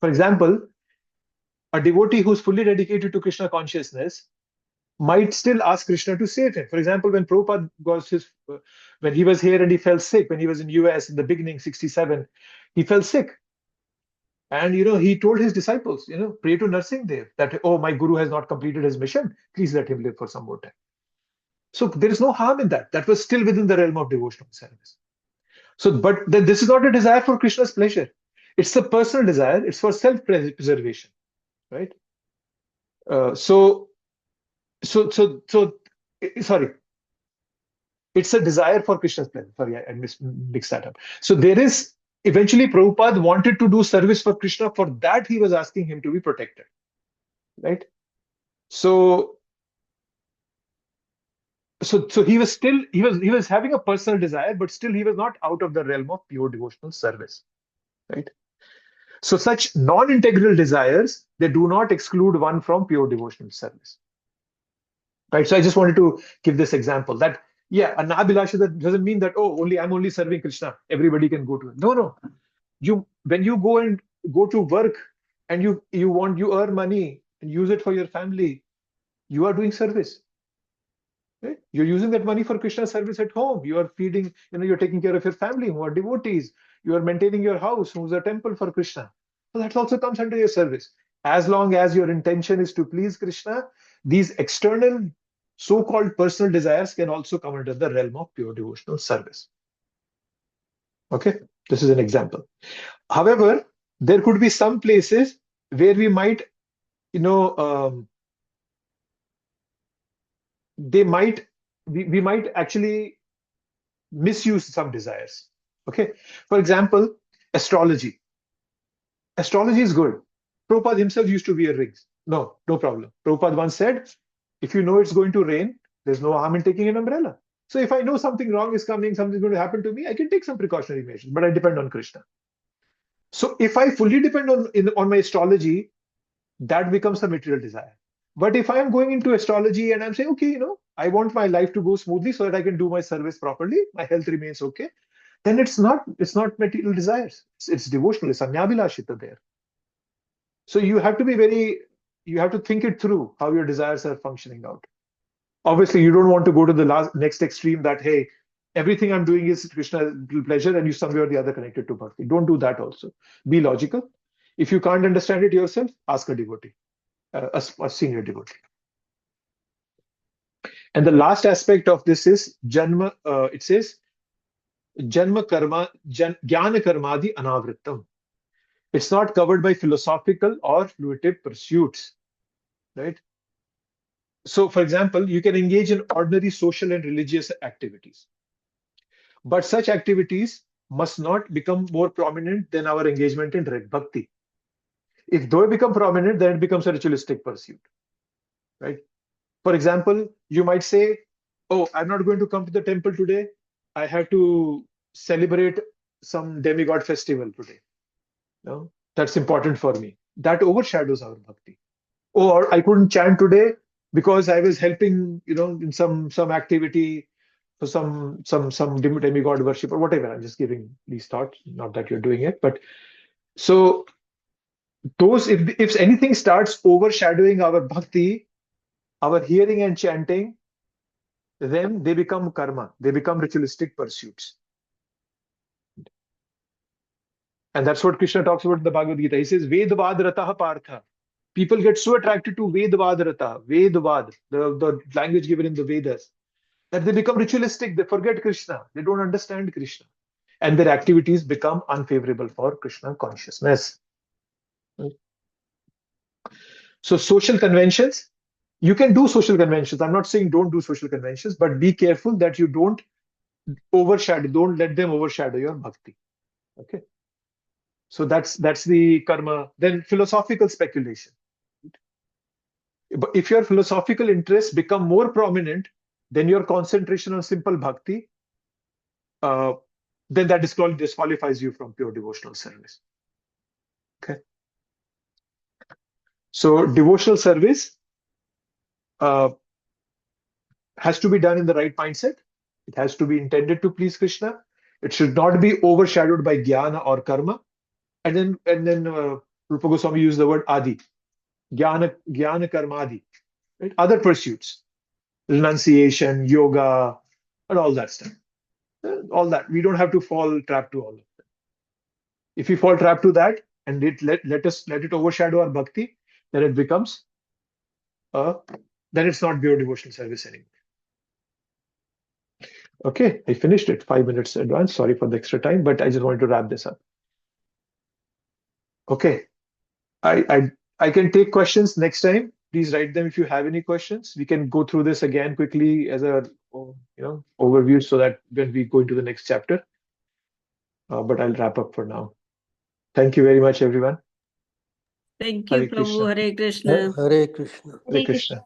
Speaker 1: For example, a devotee who's fully dedicated to Krishna consciousness might still ask Krishna to save him. For example, when Prabhupada when he was here and he fell sick, when he was in US in the beginning, 67, he fell sick. And he told his disciples, pray to Narsingh Dev that, oh, my guru has not completed his mission. Please let him live for some more time. So there is no harm in that. That was still within the realm of devotional service. So, but this is not a desire for Krishna's pleasure. It's a personal desire. It's for self-preservation, right? Sorry. It's a desire for Krishna's pleasure. Sorry, I mixed that up. So there is, eventually Prabhupada wanted to do service for Krishna. For that, he was asking him to be protected, right? So he was having a personal desire, but still he was not out of the realm of pure devotional service, right? So such non-integral desires, they do not exclude one from pure devotional service, right? So I just wanted to give this example that, yeah, an abhilasha, that doesn't mean that, oh, I'm only serving Krishna, everybody can go to it. No. When you go to work and you earn money and use it for your family, you are doing service. Right? You're using that money for Krishna service at home. You are feeding, you're taking care of your family who are devotees. You are maintaining your house, who's a temple for Krishna. So that also comes under your service. As long as your intention is to please Krishna, these external so-called personal desires can also come under the realm of pure devotional service. Okay, this is an example. However, there could be some places where we might, we might actually misuse some desires. Okay, for example, astrology. Astrology is good. Prabhupada himself used to wear rings. No problem. Prabhupada once said, if you know it's going to rain, there's no harm in taking an umbrella. So if I know something wrong is coming, something's going to happen to me, I can take some precautionary measures, but I depend on Krishna. So if I fully depend on my astrology, that becomes a material desire. But if I'm going into astrology and I'm saying, okay, I want my life to go smoothly so that I can do my service properly, my health remains okay, then it's not material desires. It's devotional. It's anyabhilashita there. So you have to think it through how your desires are functioning out. Obviously, you don't want to go to the next extreme that, hey, everything I'm doing is Krishna's pleasure and you somewhere or the other connected to bhakti. Don't do that also. Be logical. If you can't understand it yourself, ask a devotee, a senior devotee. And the last aspect of this is janma. It says janma karma, jnana karmadi anavrittam. It's not covered by philosophical or fruitive pursuits, right? So, for example, you can engage in ordinary social and religious activities, but such activities must not become more prominent than our engagement in direct bhakti. If they become prominent, then it becomes a ritualistic pursuit, right? For example, you might say, oh, I'm not going to come to the temple today. I have to celebrate some demigod festival today. No, that's important for me. That overshadows our bhakti. Or I couldn't chant today because I was helping, in some activity for some demigod worship or whatever. I'm just giving these thoughts, not that you're doing it, but so those, if anything starts overshadowing our bhakti, our hearing and chanting, then they become karma, they become ritualistic pursuits. And that's what Krishna talks about in the Bhagavad Gita. He says, Vedavad rataha partha. People get so attracted to Vedavad rataha, Vedavad, the language given in the Vedas, that they become ritualistic. They forget Krishna. They don't understand Krishna. And their activities become unfavorable for Krishna consciousness. So social conventions, you can do social conventions. I'm not saying don't do social conventions, but be careful that you don't let them overshadow your bhakti. Okay. So that's the karma. Then philosophical speculation. But if your philosophical interests become more prominent than your concentration on simple bhakti, then that disqualifies you from pure devotional service. Okay. So devotional service has to be done in the right mindset. It has to be intended to please Krishna. It should not be overshadowed by jnana or karma. And then Rupa Goswami used the word adi, jnana karma adi, right? Other pursuits, renunciation, yoga, and all that stuff. All that we don't have to fall trap to all of that. If we fall trap to that and let it overshadow our bhakti, then it becomes then it's not pure devotional service anymore. Okay, I finished it 5 minutes advance. Sorry for the extra time, but I just wanted to wrap this up. Okay, I can take questions next time. Please write them if you have any questions. We can go through this again quickly as a overview so that when we go into the next chapter. But I'll wrap up for now. Thank you very much, everyone.
Speaker 5: Thank you,
Speaker 1: Hare
Speaker 5: Prabhu.
Speaker 1: Krishna.
Speaker 5: Hare Krishna.
Speaker 7: Hare Krishna.
Speaker 1: Hare Krishna.